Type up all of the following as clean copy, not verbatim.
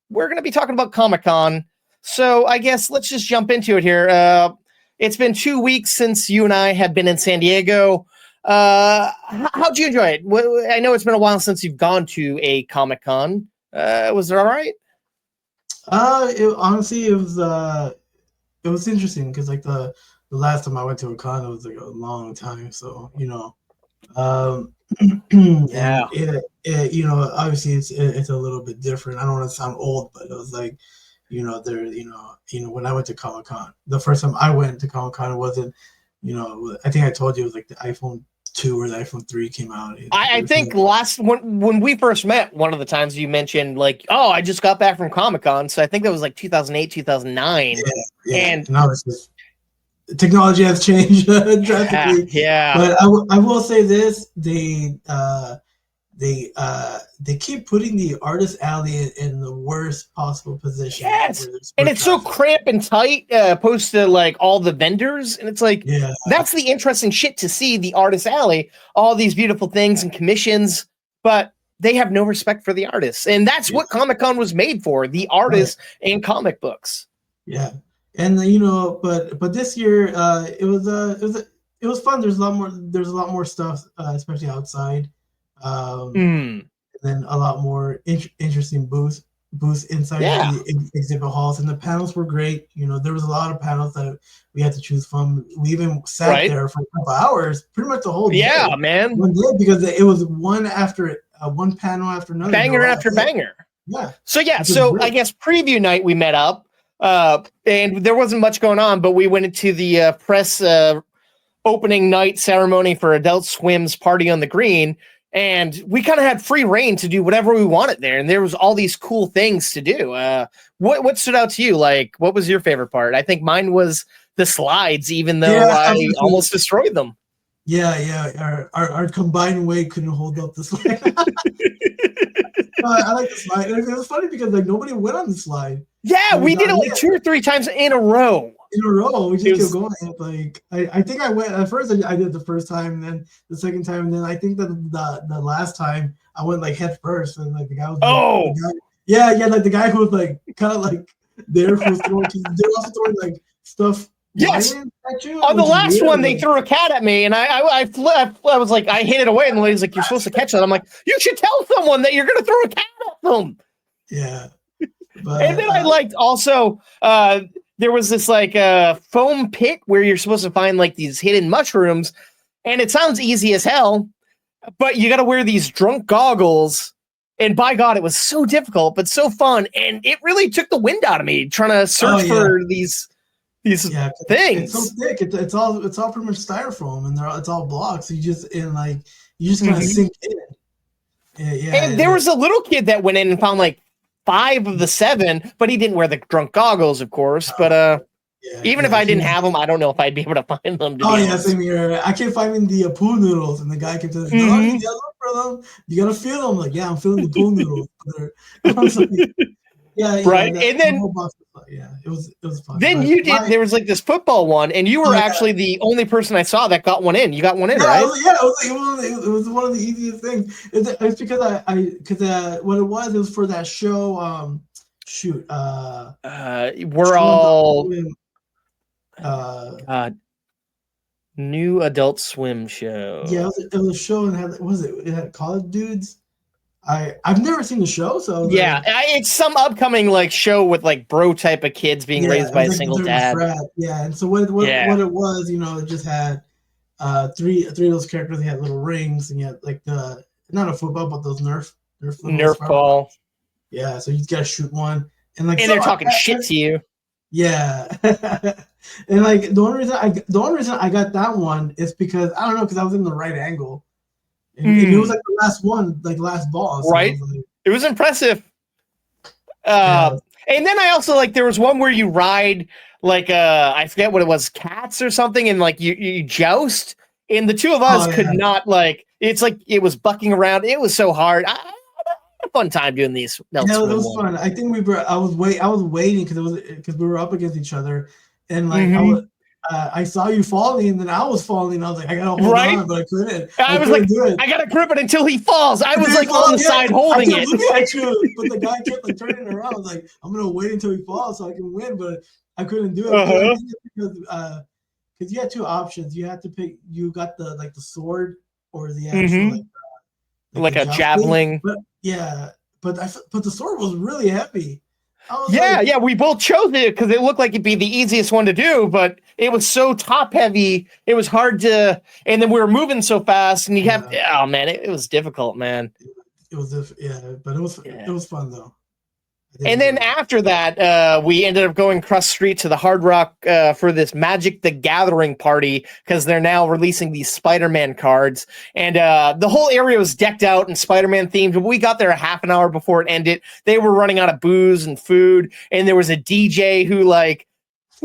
we're going to be talking about Comic-Con. So I guess let's just jump into it here. It's been 2 weeks since you and I have been in San Diego. How'd you enjoy it? I know it's been a while since you've gone to a Comic-Con. Was it all right? Honestly, it was interesting because like the last time I went to a con, it was like a long time. So Yeah. and obviously it's a little bit different. I don't want to sound old, but it was like, when I went to Comic-Con, the first time I went to Comic-Con, it wasn't, I think I told you it was like the iPhone 2 or the iPhone 3 came out. I think when we first met, one of the times you mentioned like, oh, I just got back from Comic-Con. So I think that was like 2008, 2009. Yeah. And now it's just technology has changed drastically. Yeah. But I will say this: they keep putting the artist alley in the worst possible position. Yes, and it's so cramped and tight, opposed to like all the vendors, and it's like that's the interesting shit to see the artist alley, all these beautiful things and commissions, but they have no respect for the artists, and that's what Comic-Con was made for: the artists and comic books. Yeah, and but this year it was fun. There's a lot more stuff, especially outside. And then a lot more interesting booths inside the exhibit halls, and the panels were great. There was a lot of panels that we had to choose from. We even sat there for a couple hours, pretty much the whole day. Yeah, man. One day, because it was one panel after another. Banger after banger. Yeah. So I guess preview night we met up, and there wasn't much going on, but we went into the press opening night ceremony for Adult Swim's Party on the Green. And we kind of had free reign to do whatever we wanted there. And there was all these cool things to do. What stood out to you? Like, what was your favorite part? I think mine was the slides, even though I almost destroyed them. Yeah. Our combined weight couldn't hold up the slide. I like the slide. And it was funny because like nobody went on the slide. Yeah, we did it like 2 or 3 times in a row. We just kept going. Like I think I went at first. I did the first time, and then the second time, and then I think that the last time I went like head first, and like the guy was like the guy who was like kind of like there who was throwing. They're also throwing like stuff. Yes. At you, on the last one, they threw a cat at me, and I was like, I hit it away, and the lady's like, "You're supposed to catch that." I'm like, "You should tell someone that you're going to throw a cat at them." Yeah. But, and then I liked also there was this like foam pit where you're supposed to find like these hidden mushrooms, and it sounds easy as hell, but you got to wear these drunk goggles, and by God, it was so difficult but so fun, and it really took the wind out of me trying to search for these things. It's so thick. It's all pretty much styrofoam, and it's all blocks. So you just kind of sink in. And there was a little kid that went in and found like 5 of the 7, but he didn't wear the drunk goggles, of course. But even if I didn't have them, I don't know if I'd be able to find them. Same here. I kept finding the pool noodles, and the guy kept telling me, "No, you gotta look for them. You gotta feel them." Like, I'm feeling the pool noodles. Right. And then it was fun. Then there was like this football one, and you were actually the only person I saw that got one in. You got one in, right? It was one of the easiest things. It's because because what it was for that show. We're all new Adult Swim show. Yeah, it was a show, and it had college dudes. I've never seen the show, so it's some upcoming like show with like bro type of kids being raised by a single dad. Yeah, and so what it was, it just had 3 of those characters. They had little rings, and you had like not a football, but those Nerf ball. Yeah, so you just gotta shoot one, and they're talking shit to you. Yeah, and like the only reason I got that one is because I don't know, because I was in the right angle. And it was like the last one, like last ball. So right. It was impressive. And then I also like there was one where you ride like I forget what it was, cats or something, and like you joust. And the 2 of us could not it's like it was bucking around. It was so hard. I had a fun time doing these. It was fun. I think I was waiting because we were up against each other, and like I saw you falling, and then I was falling. I was like, I gotta hold on, but I couldn't. I was couldn't like, do it. I gotta grip it until he falls. I was like on the side holding it. Looking at you, but the guy kept like turning around. I was like, I'm gonna wait until he falls so I can win, but I couldn't do it. I think it's because you had two options. You had to pick. You got the sword or the actual like a javelin. But but the sword was really heavy. We both chose it because it looked like it'd be the easiest one to do, but it was so top heavy, it was hard to. And then we were moving so fast, and you have. Oh man, it was difficult, man. It was but it was fun though. And then after that, we ended up going across the street to the Hard Rock for this Magic the Gathering party because they're now releasing these Spider-Man cards. And the whole area was decked out in Spider-Man themed. But we got there a half an hour before it ended. They were running out of booze and food. And there was a DJ who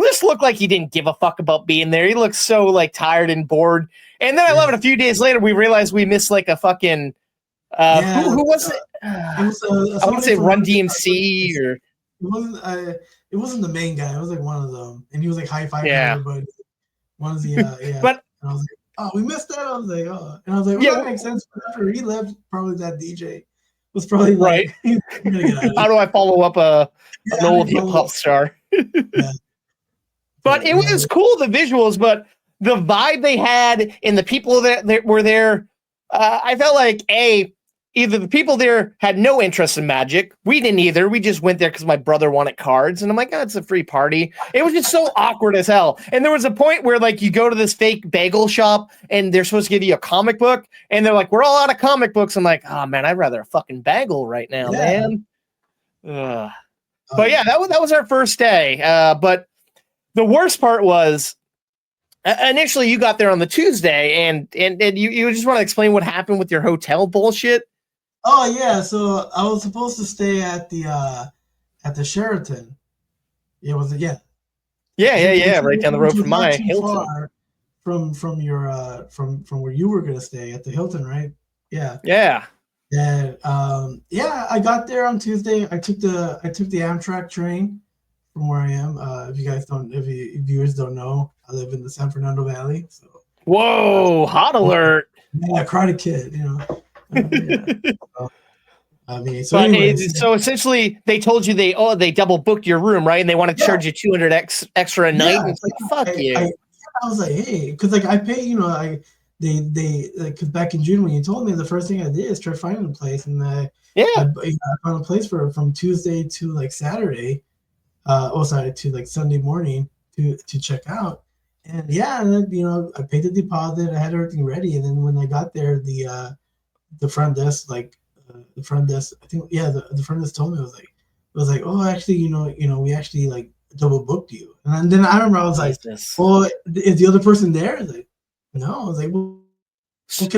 this looked like he didn't give a fuck about being there. He looked so tired and bored. And then I love it. A few days later, we realized we missed a fucking... who was it? I want to say Run DMC or it wasn't the main guy. It was one of them, and he was high-fiving everybody. One of the But and I was like, oh, we missed that. I was like, oh, and I was like, well, that makes sense. But after he left, probably that DJ was probably right. How do I follow up an old hip hop star? But it was cool, the visuals, but the vibe they had and the people that were there. I felt like either the people there had no interest in Magic. We didn't either. We just went there because my brother wanted cards. And I'm like, it's a free party. It was just so awkward as hell. And there was a point where you go to this fake bagel shop and they're supposed to give you a comic book. And they're like, we're all out of comic books. I'm like, oh man, I'd rather a fucking bagel right now, man. But yeah, that was our first day. But the worst part was initially you got there on the Tuesday and you just want to explain what happened with your hotel bullshit. Oh yeah, so I was supposed to stay at the Sheraton. It was right down the road from my Hilton. From your from where you were gonna stay at the Hilton, right? Yeah. And I got there on Tuesday. I took the Amtrak train from where I am. If you viewers don't know, I live in the San Fernando Valley. So whoa, hot alert! Yeah, Karate Kid, So essentially, they told you they double booked your room, right? And they want to charge you $200 extra a night. And it's fuck you. I was like, hey, because I pay, because back in June when you told me, the first thing I did is try finding a place, and I found a place from Tuesday to Saturday, to Sunday morning to check out. And I paid the deposit. I had everything ready, and then when I got there, the front desk, I think, the front desk told me it was like, oh, actually, we actually double booked you. And then I remember I was like, well, is the other person there? I was like, no. I was like, well,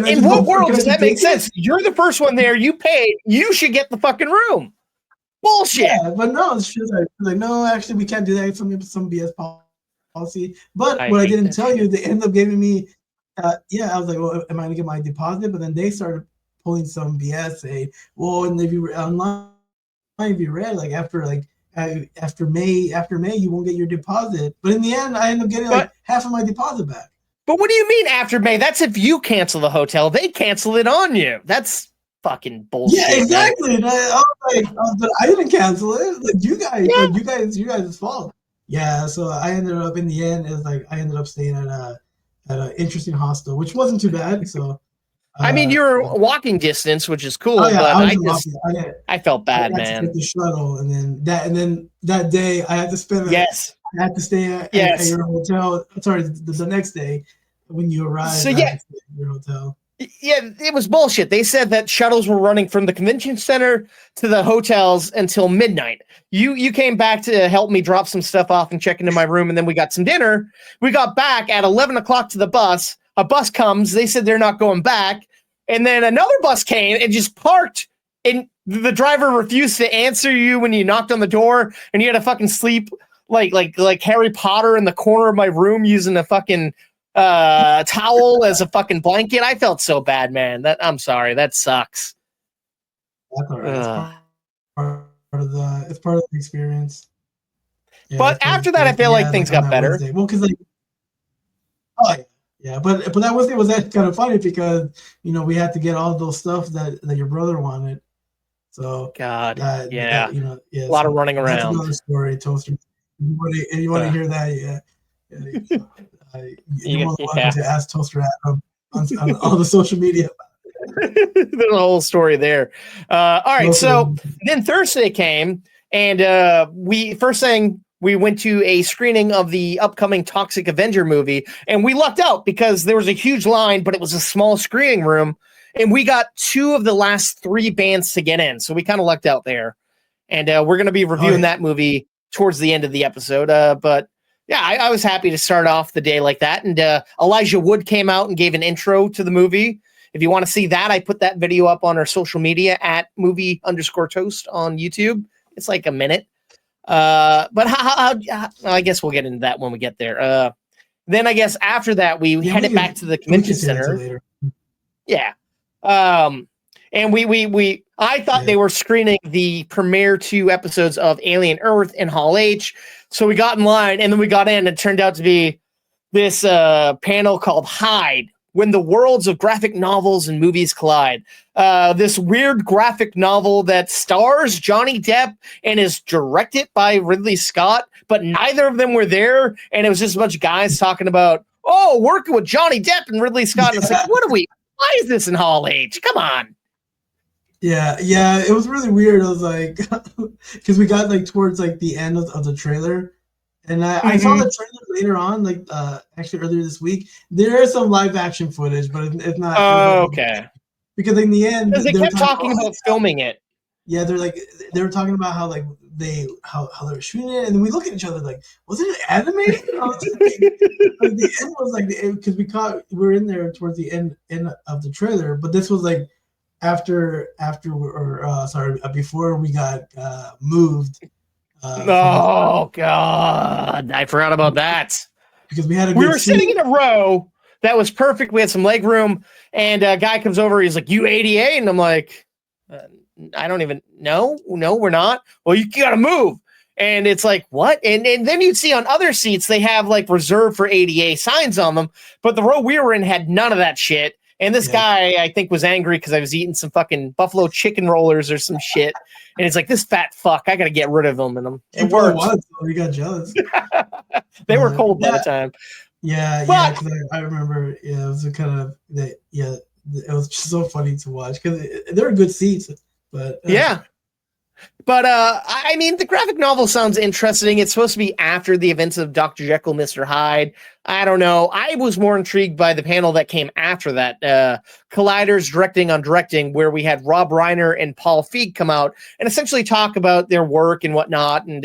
in what world does that make sense? You're the first one there. You paid. You should get the fucking room. Bullshit. Yeah, but no, she was like, no, actually, we can't do that. It's some BS policy. But what I didn't tell you, they ended up giving me, I was like, well, am I gonna get my deposit? But then they started pulling some BS, saying, well, and if you online, if you read after May, you won't get your deposit. But in the end, I ended up getting half of my deposit back. But what do you mean after May? That's if you cancel the hotel. They cancel it on you. That's fucking bullshit. Yeah, exactly. But I didn't cancel it. You guys' fault. Yeah, so I ended up in the end I ended up staying at an interesting hostel, which wasn't too bad. So I mean, you're walking distance, which is cool. Oh, yeah, but I felt bad, man. To take the shuttle, and then that day I had to spend. Yes. I had to stay at your hotel. Sorry, the next day when you arrived. So I had to stay at your hotel. Yeah, it was bullshit. They said that shuttles were running from the convention center to the hotels until midnight. You came back to help me drop some stuff off and check into my room, and then we got some dinner. We got back at 11 o'clock to the bus. A bus comes. They said they're not going back. And then another bus came and just parked, and the driver refused to answer you when you knocked on the door, and you had to fucking sleep like Harry Potter in the corner of my room using a fucking towel as a fucking blanket. I felt so bad, man. I'm sorry. That sucks. That's all right. It's part of the experience. Yeah, but after that, I feel like things got better. Well, because Oh yeah, but that was that kind of funny because we had to get all those stuff that your brother wanted. So God, that yeah, yeah, a lot so of running that's around. another story, Toaster. If you want to hear that, you're more than welcome to ask Toaster Adam on all the social media. There's a whole story there. All right, so then Thursday came, and we went to a screening of the upcoming Toxic Avenger movie, and we lucked out because there was a huge line, but it was a small screening room, and we got 2 of the last 3 bands to get in, so we kind of lucked out there. And we're going to be reviewing that movie towards the end of the episode, but yeah, I was happy to start off the day like that, and Elijah Wood came out and gave an intro to the movie. If you want to see that, I put that video up on our social media at movie_toast on YouTube. It's like a minute. But how I guess we'll get into that when we get there. Then I guess after that, we headed back to the convention center. Yeah. And I thought they were screening the premiere 2 episodes of Alien Earth in Hall H. So we got in line, and then we got in, and it turned out to be this panel called Hide, When the Worlds of Graphic Novels and Movies Collide. This weird graphic novel that stars Johnny Depp and is directed by Ridley Scott, but neither of them were there. And it was just a bunch of guys talking about, working with Johnny Depp and Ridley Scott. And it's like, why is this in Hall H? Come on. Yeah, it was really weird. I was like, because we got towards the end of the trailer. And I saw the trailer later on, actually earlier this week. There is some live action footage, but it's not. Okay. Because in the end, they kept talking about filming it. Yeah, they were talking about how they were shooting it, and then we look at each other like, was it animated? The end was because we were in there towards the end of the trailer, but this was before we got moved. God, I forgot about that. Because we were sitting in a row that was perfect. We had some leg room, and a guy comes over. He's like, "You ADA?" And I'm like, "I don't even know. No, we're not." Well, you got to move. And it's like, what? And then you'd see on other seats they have reserved for ADA signs on them, but the row we were in had none of that shit. And this guy, I think, was angry because I was eating some fucking buffalo chicken rollers or some shit. And it's like, this fat fuck, I got to get rid of him. And it worked. We got jealous. They were cold by the time. Yeah, because I remember, it was kind of, it was just so funny to watch because they were good seats. But yeah. But, I mean, the graphic novel sounds interesting. It's supposed to be after the events of Dr. Jekyll, Mr. Hyde. I don't know. I was more intrigued by the panel that came after that. Collider's Directing on Directing, where we had Rob Reiner and Paul Feig come out and essentially talk about their work and whatnot. And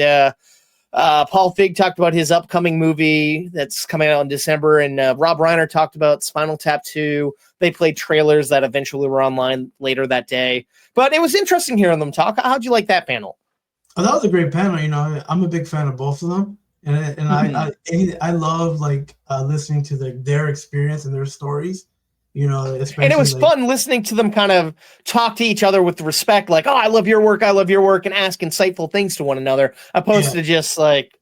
Paul Feig talked about his upcoming movie that's coming out in December. And Rob Reiner talked about Spinal Tap 2. They played trailers that eventually were online later that day. But it was interesting hearing them talk. How'd you like that panel? Oh, that was a great panel. I'm a big fan of both of them, and I love listening to their experience and their stories. Especially, and it was fun listening to them kind of talk to each other with respect, like, "Oh, I love your work, and ask insightful things to one another, opposed to just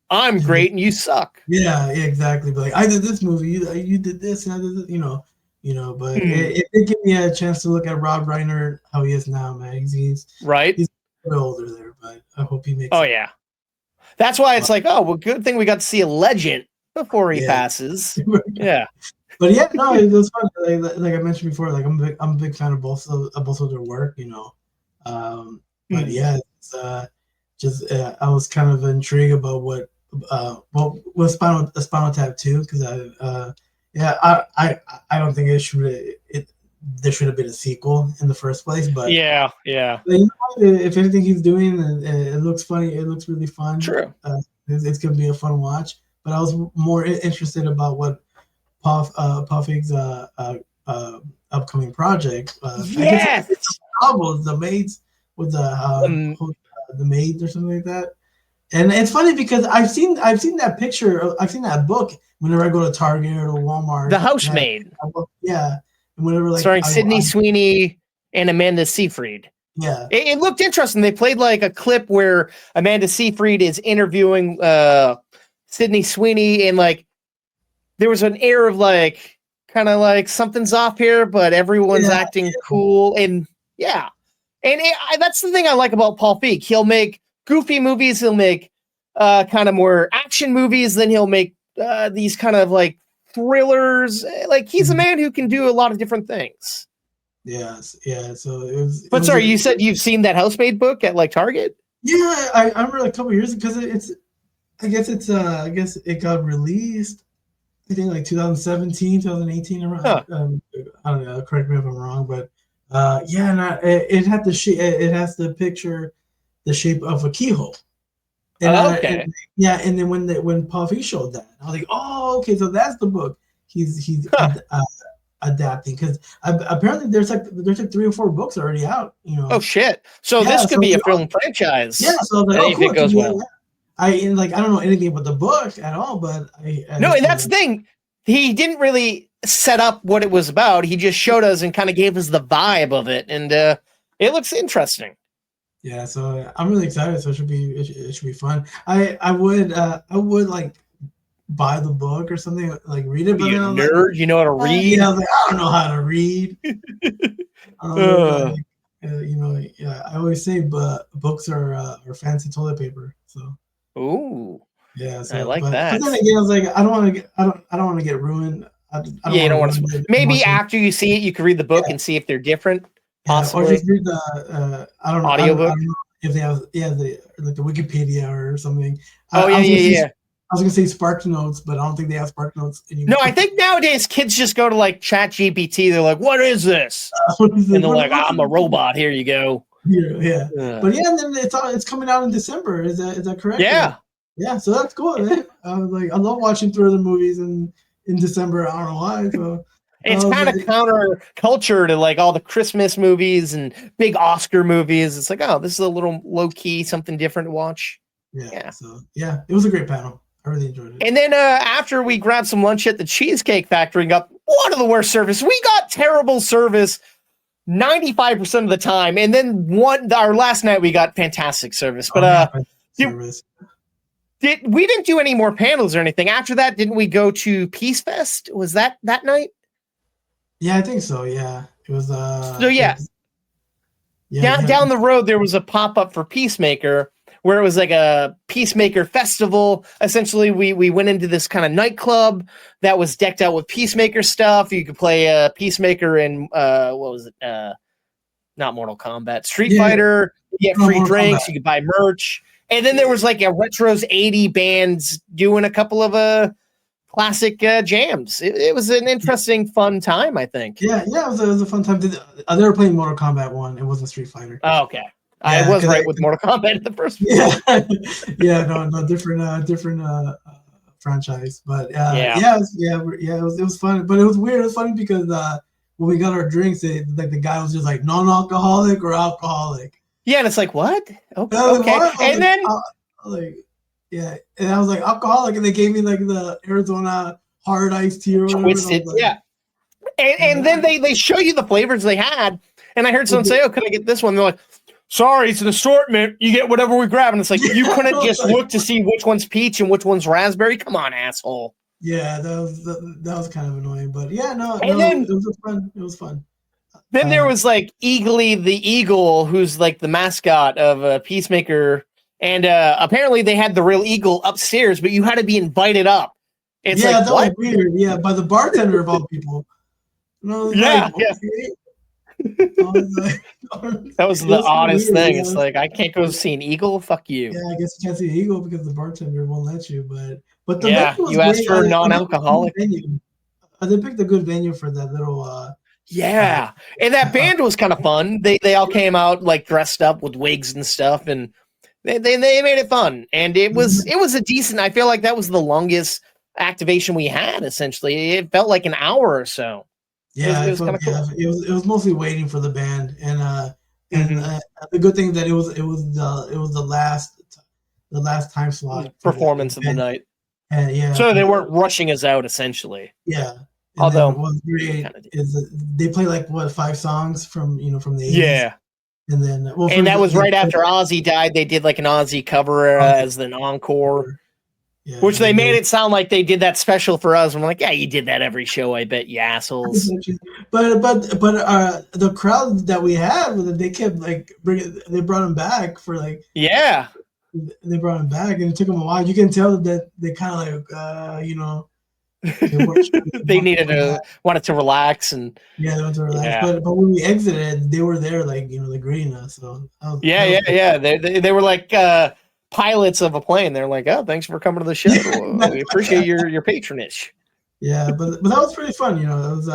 I'm great and you suck. Yeah, exactly. But I did this movie, you did this, and I did this, but it did give me a chance to look at Rob Reiner, how he is now, man. He's right. He's a bit older there, but I hope he makes. Oh yeah, that's why it's good thing we got to see a legend before he passes. Yeah, but yeah, no, it was fun. Like I mentioned before, I'm a big fan of both of their work, But yeah, it's, I was kind of intrigued about what Spinal Tap 2, because I don't think there should have been a sequel in the first place, but yeah. If anything he's doing, it looks funny. It looks really fun. True. It's gonna be a fun watch. But I was more interested about what Paul Feig's upcoming project. Yes, novels, The Maids, with the Maids or something like that. And it's funny because I've seen that picture. I've seen that book whenever I go to Target or Walmart. The Housemaid. Yeah. And whenever starring Sydney Sweeney and Amanda Seyfried. Yeah. It looked interesting. They played a clip where Amanda Seyfried is interviewing Sydney Sweeney, and there was an air of like kind of like something's off here, but everyone's acting cool, and that's the thing I like about Paul Feig. He'll make goofy movies, he'll make kind of more action movies, then he'll make these kind of like thrillers. Like he's a man who can do a lot of different things. Yes, yeah. So it was. But sorry, you said you've seen that Housemaid book at like Target? Yeah, I remember like a couple years because I guess it got released. I think like 2017, 2018 around. I don't know. Correct me if I'm wrong, but it had it has the picture, the shape of a keyhole. And and then when Paul Feig showed that, I was like, oh, okay, so that's the book he's adapting, because apparently there's like 3 or 4 books already out. Oh shit! So this could be a film franchise. Yeah, so like, if it goes well. I don't know anything about the book at all, but and that's the thing. He didn't really set up what it was about. He just showed us and kind of gave us the vibe of it, and it looks interesting. Yeah, so I'm really excited. So it should be fun. I would like buy the book or something, like read it. But you nerd, like, you know how to read? Yeah, I was like, I don't know how to read. I always say, but books are fancy toilet paper. So. Ooh. Yeah, so, I like that. But then again, I was like, I don't want to get ruined. You don't want to. Maybe after you see it, you can read the book and see if they're different. Possibly. Or just read the audiobook. I don't know if they have the Wikipedia or something. Yeah. I was gonna say Spark Notes, but I don't think they have Spark Notes anymore. No, I think nowadays kids just go to like Chat GPT. They're like, "What is this?" And they're like, "I'm a robot. Here you go." Yeah. But and then it's coming out in December. Is that correct? Yeah. Yeah, so that's cool, man. I was like, I love watching thriller movies in December. I don't know why. So it's kind of counter culture to like all the Christmas movies and big Oscar movies. It's like, oh, this is a little low key, something different to watch. Yeah. So it was a great panel. I really enjoyed it. And then after we grabbed some lunch at the Cheesecake Factory and got one of the worst service, we got terrible service 95% of the time. And then our last night we got fantastic service. But we didn't do any more panels or anything. After that, didn't we go to Peace Fest? Was that night? Yeah, I think so. Yeah, it was. Down the road, there was a pop-up for Peacemaker, where it was like a Peacemaker festival. Essentially, we went into this kind of nightclub that was decked out with Peacemaker stuff. You could play Peacemaker in what was it? Not Mortal Kombat, Street Fighter. You get free drinks. You could buy merch. And then there was like a retros 80 bands doing a couple of classic jams. It was an interesting, fun time, I think. Yeah, it was a fun time. They were playing Mortal Kombat 1. It wasn't Street Fighter. Oh, okay. I was right with Mortal Kombat in the first one. No, different franchise. But it was fun. But it was weird. It was funny because when we got our drinks, the guy was just like non-alcoholic or alcoholic. Yeah, and it's like, what? Okay. And then and I was like alcoholic, and they gave me like the Arizona hard iced tea or whatever. Twisted, and then they show you the flavors they had, and I heard someone say, "Oh, could I get this one?" And they're like, "Sorry, it's an assortment. You get whatever we grab." And it's like, you couldn't just look to see which one's peach and which one's raspberry. Come on, asshole. Yeah, that was kind of annoying, but it was fun. Then there was like Eagly the Eagle, who's like the mascot of Peacemaker. And apparently they had the real eagle upstairs, but you had to be invited up. It's that was weird. Yeah, by the bartender of all people. That was the oddest thing. It's like, I can't go see an eagle. Fuck you. Yeah, I guess you can't see an eagle because the bartender won't let you. But you asked for non-alcoholic. They picked a good venue for that little. And that band was kind of fun. They all came out like dressed up with wigs and stuff, and they made it fun. And it was a decent. I feel like that was the longest activation we had. Essentially, it felt like an hour or so. Yeah, it was kind of cool. It was mostly waiting for the band, and the good thing that it was the last time slot performance of the night. And so they weren't rushing us out essentially. Yeah. And although what's great is they play like 5 songs from the 80s. Yeah. And then that was right after Ozzy died. They did like an Ozzy cover as an encore. Yeah, Which they made it sound like they did that special for us. I'm like, yeah, you did that every show, I bet, you assholes. But the crowd that we had, they kept like they brought him back for like. Yeah. They brought him back, and it took them a while. You can tell that they kind of like, they wanted to relax and they wanted to relax. Yeah. But when we exited, they were there, like like greeting us. So yeah. They were like pilots of a plane. They're like, oh, thanks for coming to the show. We appreciate your patronage. Yeah, but that was pretty fun. It was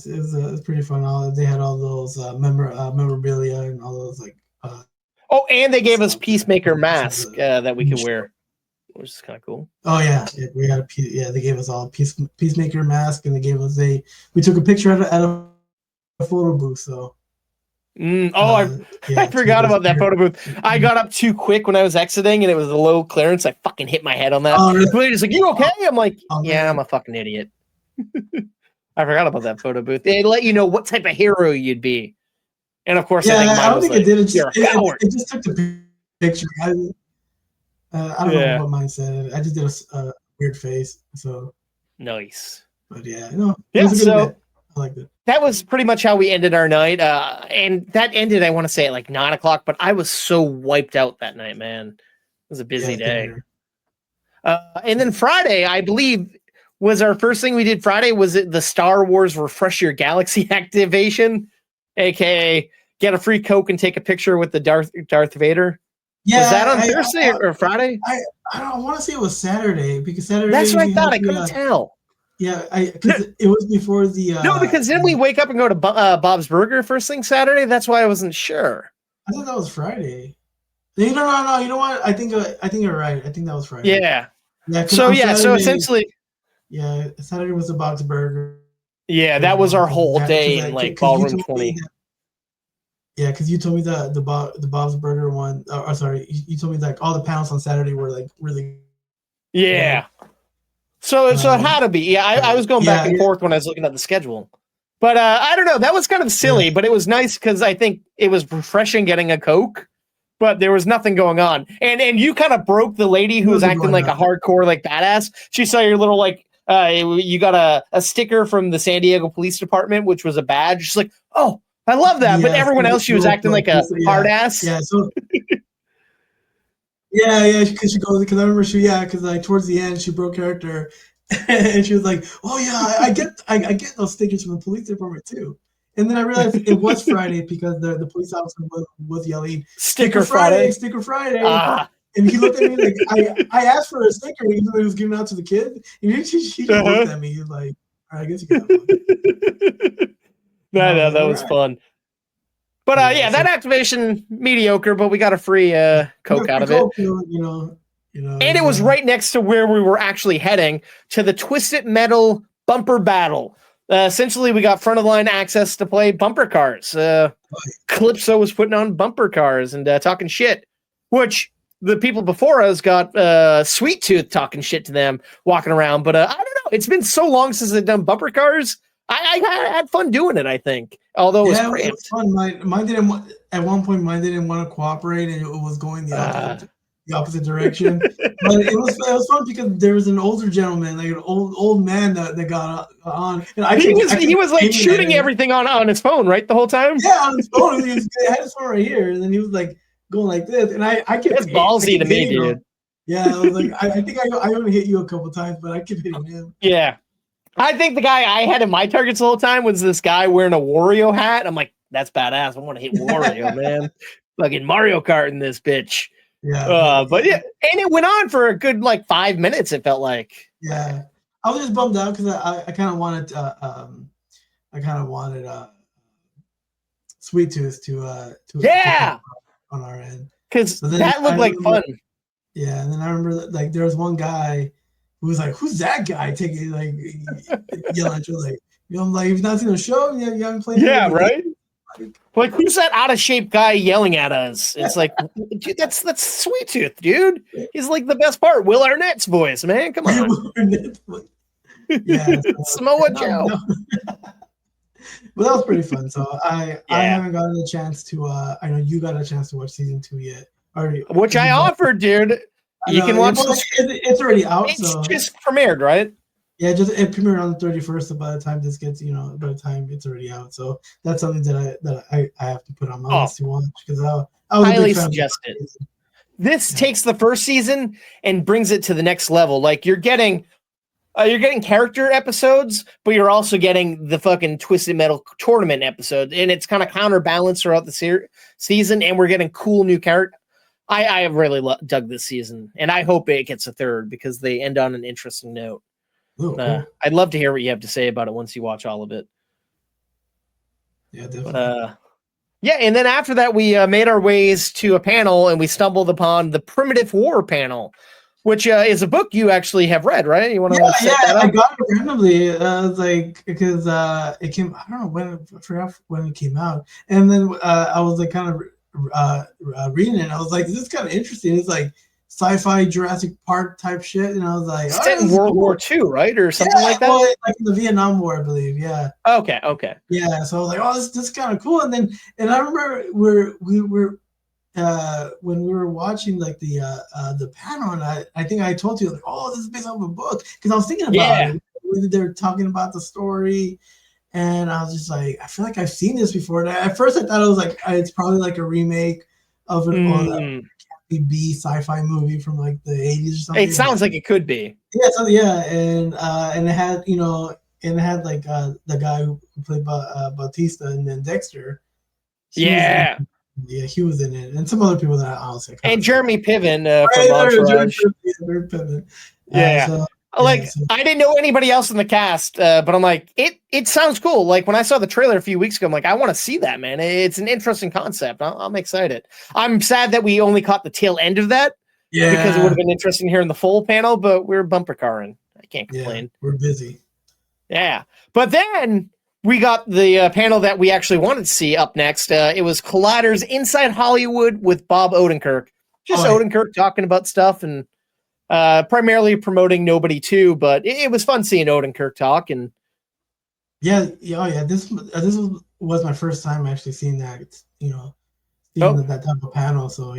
it was pretty fun. They had all those memorabilia and all those like. And they gave us Peacemaker mask that we could wear, which is kind of cool. Oh yeah, we got they gave us all Peacemaker mask, and they gave us we took a picture at a photo booth. So. I forgot about that photo booth. I got up too quick when I was exiting, and it was a low clearance. I fucking hit my head on that. Oh, really? The lady's like, "You okay?" I'm like, "Yeah, I'm a fucking idiot." I forgot about that pphoto booth. They let you know what type of hero you'd be. And of course, I don't think it did. It just took the picture. I don't know what mine said. I just did a weird face. So nice. But it was a good event. I liked it. That was pretty much how we ended our night. And that ended, I want to say, at like 9:00. But I was so wiped out that night, man. It was a busy day. And then Friday, I believe, was our first thing we did. Friday was it the Star Wars Refresh Your Galaxy activation, aka get a free Coke and take a picture with the Darth Vader. Yeah, was that on Thursday or Friday? I don't want to say it was Saturday because Saturday. That's what I thought. I couldn't tell. Yeah, because it was before the. No, because then we wake up and go to Bob's Burger first thing Saturday. That's why I wasn't sure. I thought that was Friday. No. You know what? I think you're right. I think that was Friday. Yeah. So essentially. Yeah, Saturday was the Bob's Burger. Yeah, that was our whole day in like Ballroom 20. Yeah, because you told me that the Bob's Burger one. You told me like all the panels on Saturday were like really. Yeah. So it had to be. Yeah, I was going back and forth when I was looking at the schedule. But I don't know. That was kind of silly, but it was nice because I think it was refreshing getting a Coke, but there was nothing going on. And you kind of broke the lady who was acting like a hardcore, like badass. She saw your little like, you got a sticker from the San Diego Police Department, which was a badge. She's like, oh, I love that. But everyone else, she was acting like a hard ass. Yeah, so... Yeah, because I remember because like towards the end she broke character, and she was like, "Oh yeah, I get those stickers from the police department too." And then I realized it was Friday because the police officer was yelling, "Sticker Friday, Sticker Friday!" And he looked at me like I asked for a sticker, even though he was giving out to the kids, and she just looked at me. He was like, "All right, I guess you got one." No, that was fun. But that activation mediocre, but we got a free Coke out of it. And it was right next to where we were actually heading to the Twisted Metal Bumper Battle. Essentially, we got front of the line access to play bumper cars. Calypso was putting on bumper cars and talking shit, which the people before us got Sweet Tooth talking shit to them, walking around. But I don't know. It's been so long since they've done bumper cars. I had fun doing it, I think. Although it was fun. Mine didn't. At one point, mine didn't want to cooperate, and it was going the opposite direction. But it was fun because there was an older gentleman, like an old man that got on. And he was like shooting everything on his phone, right, the whole time. Yeah, on his phone. He had his phone right here, and then he was like going like this, and I kept. That's ballsy to me, dude. Yeah, I was like, I think I only hit you a couple times, but I kept hitting him. Yeah. I think the guy I had in my targets the whole time was this guy wearing a Wario hat. I'm like, that's badass. I want to hit Wario, man. Fucking Mario Kart in this bitch. Yeah. But yeah, and it went on for a good like 5 minutes, it felt like. Yeah. I was just bummed out because I kind of wanted Sweet Tooth to on our end. Because that looked like fun. Yeah, and then I remember that, like there was one guy who was like, "Who's that guy?" Taking like yelling at you like, I'm like, "You've not seen the show? You haven't played?" Yeah, right. Like, who's that out of shape guy yelling at us? It's like, dude, that's Sweet Tooth, dude. He's like the best part. Will Arnett's voice, man. Come on. Yeah, Samoa Joe. Well, that was pretty fun. So I haven't gotten a chance to. I know you got a chance to watch season 2 yet. Which I offered, dude. You can watch it's already out. It's so just premiered, right? Yeah, it premiered on the 31st. So by the time this gets, by the time it's already out, so that's something that I have to put on my list to watch because I was a highly big fan suggested. This takes the first season and brings it to the next level. Like you're getting character episodes, but you're also getting the fucking Twisted Metal tournament episode, and it's kind of counterbalanced throughout the season. And we're getting cool new character. I really dug this season, and I hope it gets a third because they end on an interesting note. Cool. I'd love to hear what you have to say about it once you watch all of it. Yeah, definitely. But, and then after that, we made our ways to a panel, and we stumbled upon the Primitive War panel, which is a book you actually have read, right? You want to set that up? I got it randomly. Because it came. I don't know I forgot when it came out, and then I was like kind of reading it. And I was like, this is kind of interesting. It's like sci-fi Jurassic Park type shit, and I was like, set in World War II, right, or something like that. Well, like in the Vietnam War, I believe. Yeah. Okay. Yeah, so I was like, oh, this is kind of cool, and I remember we were when we were watching like the panel, and I think I told you like, oh, this is based off a book because I was thinking about it. They were talking about the story, and I was just like, I feel like I've seen this before. And at first, I thought it was like it's probably like a remake of an B sci-fi movie from like the 80s or something. It sounds like it could be. Yeah, and it had like the guy who played Bautista and then Dexter. He was in it, and some other people that I honestly and Jeremy Piven from Entourage. Jeremy Piven. I didn't know anybody else in the cast, but I'm like, it sounds cool. Like when I saw the trailer a few weeks ago, I'm like, I want to see that, man. It's an interesting concept. I'm excited. I'm sad that we only caught the tail end of that. Yeah, because it would have been interesting here in the full panel, but we're bumper carring. I can't complain. Yeah, we're busy. Yeah, but then we got the panel that we actually wanted to see up next. It was Collider's Inside Hollywood with Bob Odenkirk. Odenkirk talking about stuff and primarily promoting Nobody 2, but it was fun seeing Odenkirk talk. And this was my first time actually seeing that, that type of panel. So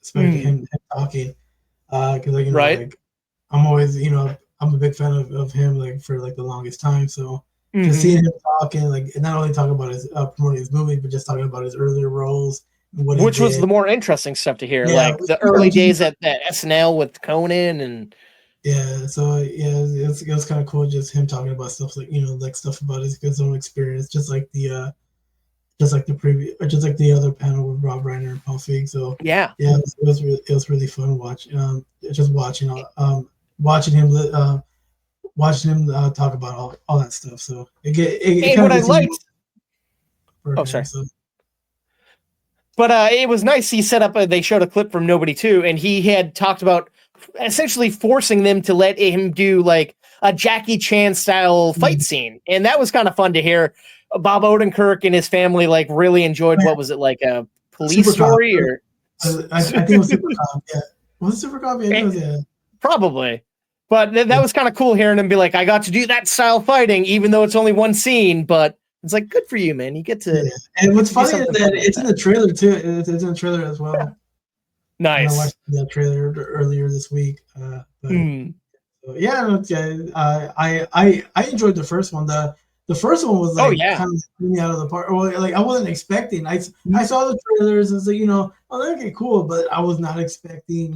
especially him talking, because like I'm always I'm a big fan of him like for like the longest time. So just seeing him talking, like not only talking about his promoting his movie, but just talking about his earlier roles. Which was the more interesting stuff to hear, like the early days at SNL with Conan and it was kind of cool just him talking about stuff like like stuff about his own experience, just like the other panel with Rob Reiner and Paul Feig. So it was really fun watching watching him talk about all that stuff. So it what I liked. But it was nice. He set up. They showed a clip from Nobody 2, and he had talked about essentially forcing them to let him do like a Jackie Chan style fight scene, and that was kind of fun to hear. Bob Odenkirk and his family like really enjoyed. What was it, like a police Super story Cop, or? I think it was Super Cop. Yeah, was it Super Cop? Yeah, probably. But that was kind of cool hearing him be like, I got to do that style fighting, even though it's only one scene, but. It's like, good for you, man. You get to. Yeah. And what's funny is that it's in the trailer, too. It's in the trailer as well. Yeah. Nice. I watched that trailer earlier this week. I enjoyed the first one. The first one was like kind of me out of the park. Or like I wasn't expecting. I saw the trailers and said, okay, cool. But I was not expecting,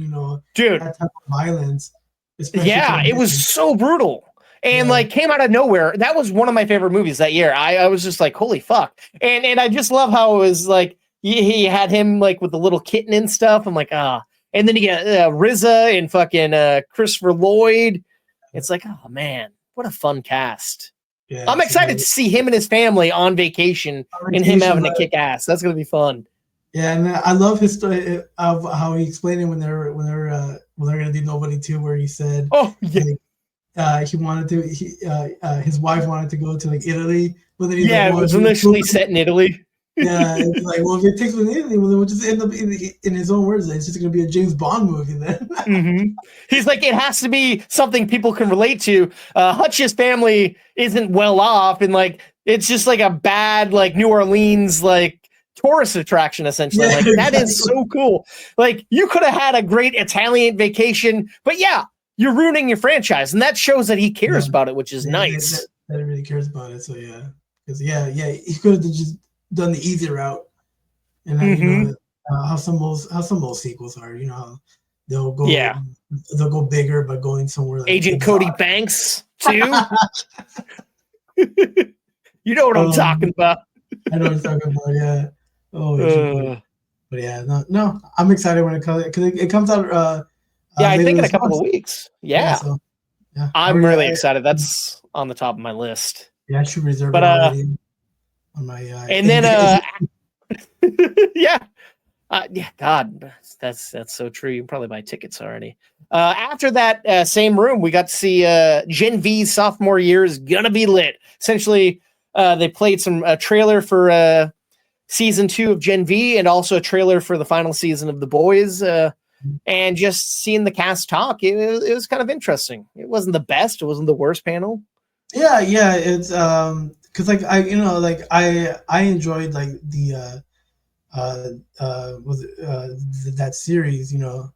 dude, that type of violence. It was so brutal. And like came out of nowhere. That was one of my favorite movies that year. I was just like, holy fuck. And I just love how it was like he had him like with the little kitten and stuff. I'm like, and then you get RZA and fucking Christopher Lloyd. It's like, oh man, what a fun cast. Yeah, I'm excited to see him and his family on vacation and him having to kick ass. That's gonna be fun. Yeah, and I love his story of how he explained it when they're gonna do Nobody 2, where he said, he wanted to. His wife wanted to go to like Italy, but then it was initially set in Italy. It's like, well, if it takes place in Italy, well, then we'll just end up in his own words. It's just going to be a James Bond movie then. He's like, it has to be something people can relate to. Hutch's family isn't well off, and like it's just like a bad like New Orleans like tourist attraction, essentially. Yeah, Like, that is so cool. Like, you could have had a great Italian vacation, but yeah, you're ruining your franchise, and that shows that he cares about it, which is nice. That he really cares about it. So yeah, because he could have just done the easy route, and you know how some old sequels are. You know, they'll go bigger by going somewhere like Agent Cody Banks too. You know what I'm talking about. I know what you're talking about. Yeah. Oh, but yeah, no, I'm excited when it comes because it comes out. I think in a couple of weeks. Yeah. So, yeah. I'm really excited. That's on the top of my list. Yeah, I should reserve it already on my. And then, yeah, God, that's so true. You can probably buy tickets already. After that same room, we got to see Gen V's sophomore year is gonna be lit. Essentially, they played some trailer for season 2 of Gen V, and also a trailer for the final season of The Boys. And just seeing the cast talk, it was kind of interesting. It wasn't the best, it wasn't the worst panel. Yeah, it's because like I enjoyed like the that series, you know.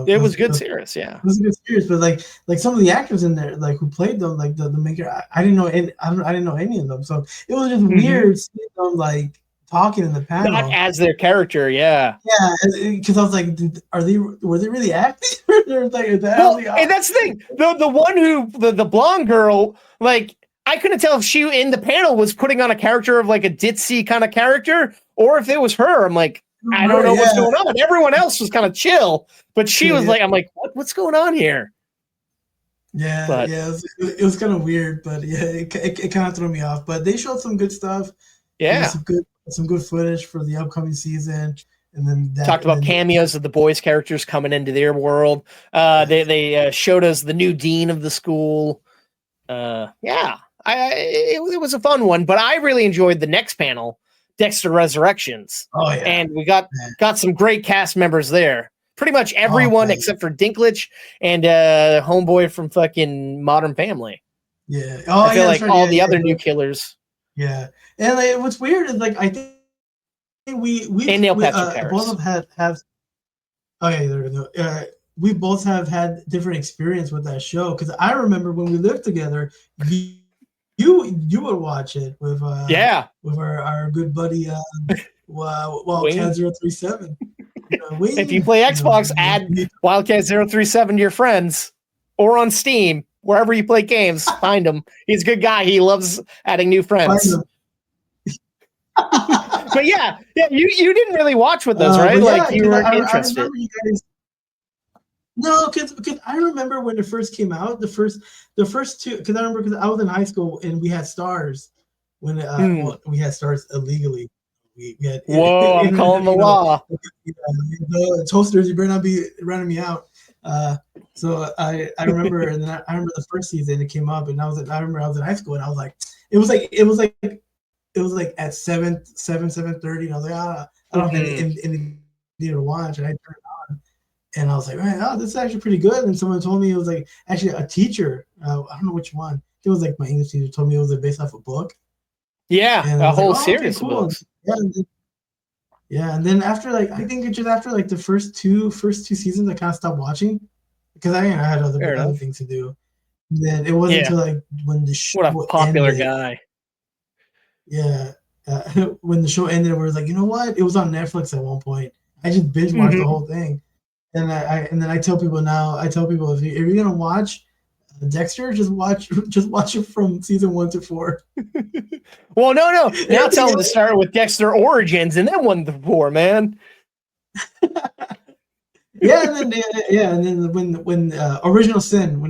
It was a good series, yeah. It was a good series, but like some of the actors in there, like who played them, like the maker, I didn't know I didn't know any of them, so it was just weird seeing them like talking in the panel. Not as their character, yeah. Yeah, because I was like, were they really acting? Like, and that's the thing. The one who the blonde girl, like, I couldn't tell if she in the panel was putting on a character of like a ditzy kind of character, or if it was her. I'm like, I don't know what's going on. Everyone else was kind of chill, but she was like, I'm like, what's going on here? Yeah, it was kind of weird, but yeah, it kind of threw me off. But they showed some good stuff. Yeah, some good footage for the upcoming season, and then talked about cameos of the boys' characters coming into their world. They showed us the new dean of the school. It was a fun one, but I really enjoyed the next panel, Dexter Resurrections. Oh yeah, and we got some great cast members there. Pretty much everyone except for Dinklage and homeboy from fucking Modern Family. Yeah, I feel like all the other new killers. Yeah, and like, what's weird is like I think we and Neil Patrick Harris both have. Okay, there we go. We both have had different experience with that show because I remember when we lived together, you would watch it with with our good buddy Wildcat 037. If you play Xbox, add Wildcat 037 to your friends, or on Steam, wherever you play games, find him. He's a good guy. He loves adding new friends. But yeah, you didn't really watch with us, right? Like you weren't interested. No, because I remember when it first came out, the first two. Because I remember because I was in high school and we had Stars when we had Stars illegally. We had I'm calling the law. The toasters, you better not be running me out. So I remember, and then I remember the first season it came up, and I remember I was in high school, and I was like, it was like at 7:30, and I was like, I don't have anything to watch, and I turned it on, and I was like, man, this is actually pretty good. And someone told me it was like actually a teacher, I don't know which one. It was like my English teacher told me it was like based off a book. Yeah, a whole series of books. Yeah, and then after like I think it's just after like the first two seasons I kind of stopped watching because I had other things to do. And then it wasn't until like when the show what a popular guy. Yeah, when the show ended, we were like, you know what? It was on Netflix at one point. I just binge watched the whole thing, and then I tell people now. I tell people if you're gonna watch Dexter, just watch it from season 1 to 4. Well, no. Now tell them to start with Dexter Origins and then 1 to 4, man. And then when Original Sin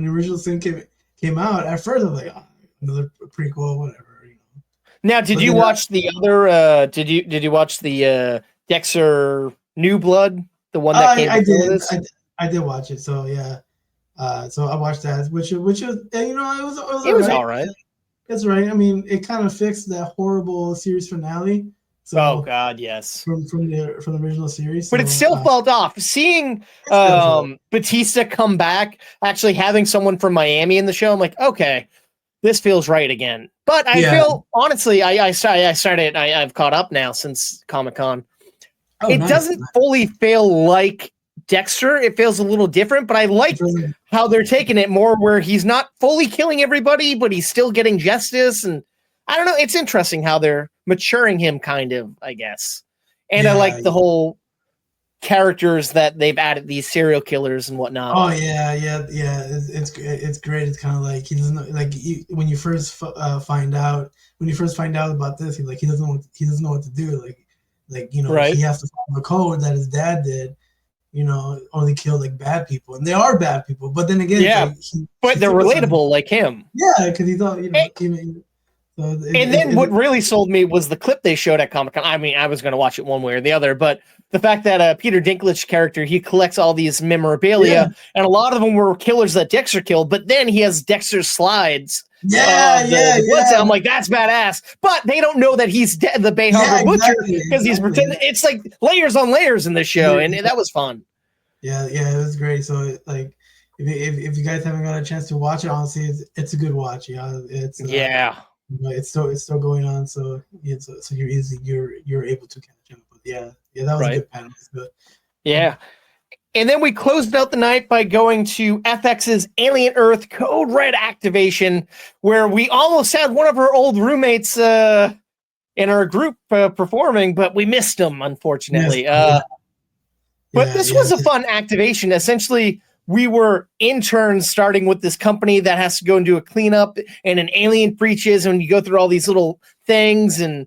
came out, at first I was like, another prequel, whatever. Now, did you watch the other? Did you watch the Dexter New Blood, the one that came before this? I did watch it. So yeah. So I watched that, which was it was all right. That's right. I mean, it kind of fixed that horrible series finale. So, oh God, yes. From the original series, but it still felt off. Seeing Batista come back, actually having someone from Miami in the show, I'm like, okay, this feels right again. But I feel honestly, I've caught up now since Comic-Con. Oh, it doesn't fully feel like Dexter. It feels a little different, but I like how they're taking it more where he's not fully killing everybody, but he's still getting justice. And I don't know. It's interesting how they're maturing him kind of, I guess. And I like the whole characters that they've added, these serial killers and whatnot. Oh yeah. It's great. It's kind of like he doesn't know, like when you first find out about this, he doesn't know what to do. Like you know, he has to follow the code that his dad did. You know, only kill like bad people, and they are bad people. But then again, but they're relatable like him. Yeah, because he thought, you know. What really sold me was the clip they showed at Comic-Con. I mean, I was going to watch it one way or the other, but the fact that Peter Dinklage character, he collects all these memorabilia, and a lot of them were killers that Dexter killed, but then he has Dexter's slides. I'm like, that's badass. But they don't know that he's the Bay Harbor Butcher because he's pretending. It's like layers on layers in this show, and that was fun. Yeah, it was great. So, like, if you guys haven't got a chance to watch it, honestly, it's a good watch. Yeah, it's it's still going on. So you're able to catch up. But yeah, that was a good panel. Yeah. And then we closed out the night by going to FX's Alien Earth Code Red activation, where we almost had one of our old roommates in our group performing, but we missed him, unfortunately. But this was a fun activation. Essentially, we were interns starting with this company that has to go and do a cleanup, and an alien breaches, and you go through all these little things, and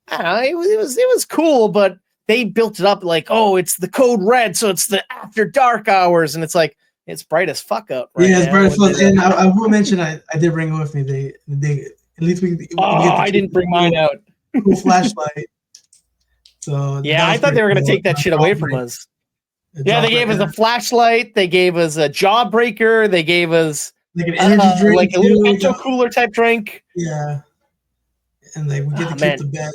I don't know, it was cool, but they built it up like, oh, it's the Code Red, so it's the after dark hours, and it's like it's bright as fuck out. Right it's bright as fuck. And I will mention, I did bring it with me. They at least we get I didn't bring mine out. Cool flashlight. So I thought they were gonna take that shit away from us. Yeah, they gave us a flashlight. They gave us a jawbreaker. They gave us like an energy drink, like a little mental cooler type drink. Yeah, and like we get to keep the badge.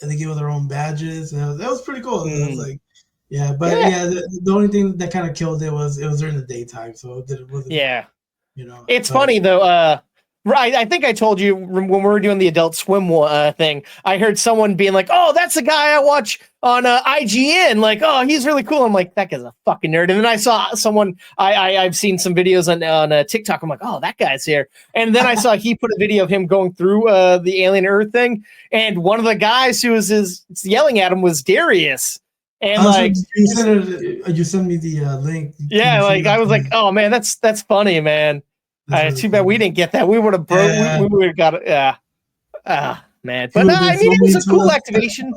They gave us our own badges, and that was pretty cool. I was like, the only thing that kind of killed it was during the daytime, so it wasn't. Yeah, you know, it's funny though. Right, I think I told you when we were doing the Adult Swim thing, I heard someone being like, oh, that's the guy I watch on IGN. Like, oh, he's really cool. I'm like, that guy's a fucking nerd. And then I saw someone, I've seen some videos on TikTok. I'm like, oh, that guy's here. And then I saw he put a video of him going through the Alien Earth thing. And one of the guys who was yelling at him was Darius. And you sent me the link. Yeah, like I was like, oh, man, that's funny, man. Too bad we didn't get that. We would have we would have got it. Yeah. Man. But I mean, it was a cool activation.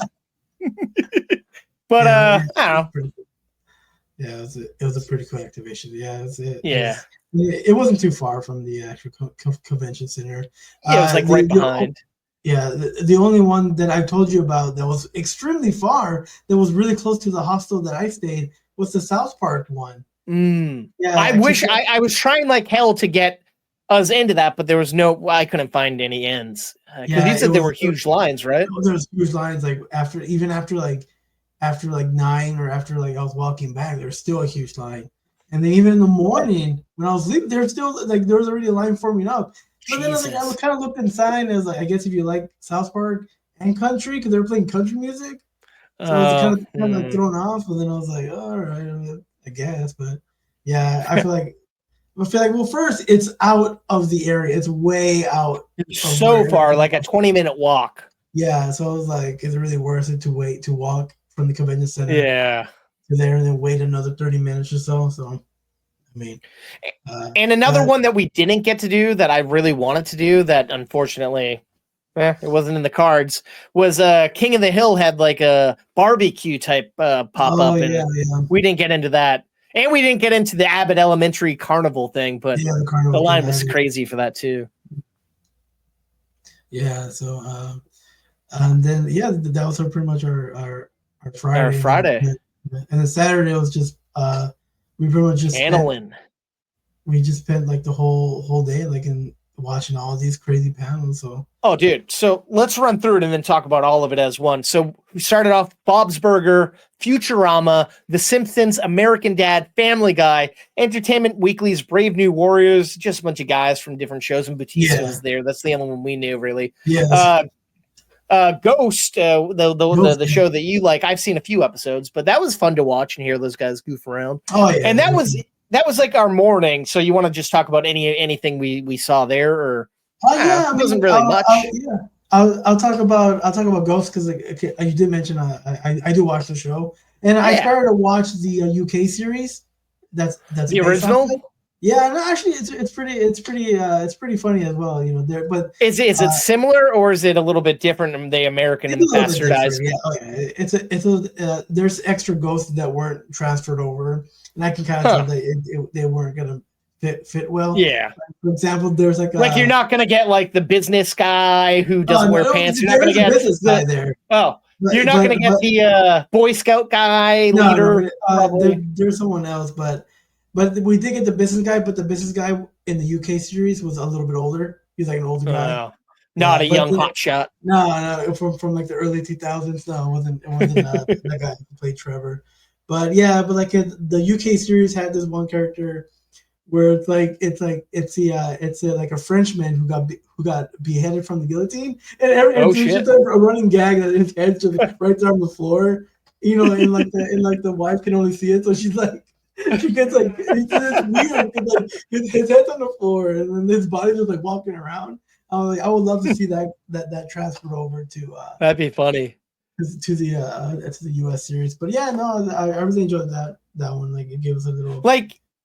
But I don't know. Yeah, it was a pretty cool activation. Yeah, it wasn't too far from the actual convention center. Yeah, it was like right behind. The only one that I told you about that was extremely far, that was really close to the hostel that I stayed, was the South Park one. Yeah, I wish I was trying like hell to get us into that, but there was I couldn't find any ends. Because you said there were huge lines, right? There was huge lines, like after 9 or after like I was walking back, there was still a huge line. And then even in the morning when I was sleeping, there was still like there was already a line forming up. But then I was kind of looked inside, and it was like, I guess if you like South Park and country, because they were playing country music, so I was kind of thrown off. And then I was like, all right, I guess. But yeah, I feel like well, first it's out of the area. It's way out. It's so far, like a 20-minute walk. Yeah, so I was like, is it really worth it to walk from the convention center? Yeah. To there and then wait another 30 minutes or so. So, I mean, and another one that we didn't get to do that I really wanted to do that unfortunately, it wasn't in the cards, was King of the Hill had like a barbecue type pop up, and we didn't get into that. And we didn't get into the Abbott Elementary Carnival thing, but the line was crazy for that too. Yeah, so and then that was pretty much our Friday. Our Friday. And then Saturday was just we pretty much just Annalyn. We just spent like the whole day like in watching all these crazy panels. So oh, dude. So let's run through it and then talk about all of it as one. So we started off Bob's Burger, Futurama, The Simpsons, American Dad, Family Guy, Entertainment Weekly's Brave New Warriors, just a bunch of guys from different shows, and Batista was there. That's the only one we knew, really. Yeah. Ghost, the show that you like. I've seen a few episodes, but that was fun to watch and hear those guys goof around. Oh yeah, and that was like our morning. So you want to just talk about anything we saw there, or it wasn't really much. I'll talk about Ghost because you did mention I do watch the show, and I started to watch the UK series. That's the original. Yeah, no, actually, it's pretty funny as well. You know, there. But is it similar, or is it a little bit different than the American and the bastardized? Yeah, there's extra ghosts that weren't transferred over, and I can kind of tell that they weren't gonna fit well. Yeah. For example, there's like you're not gonna get like the business guy who doesn't wear pants. You're not gonna get business guy there. Oh. You're not going to get the Boy Scout guy leader. There's someone else, but we did get the business guy. But the business guy in the UK series was a little bit older. He's like an older guy, not a young hotshot. No, from like the early 2000s. No, it wasn't that guy who played Trevor. But like the UK series had this one character where it's like a Frenchman who got beheaded from the guillotyne, and it's just a running gag that his head's just right there on the floor, you know, and the wife can only see it, so she gets like it's weird because like his head's on the floor and then his body's just like walking around. I would love to see that transferred over to that'd be funny to the US series. But yeah, no, I really enjoyed that one. Like it gave us a little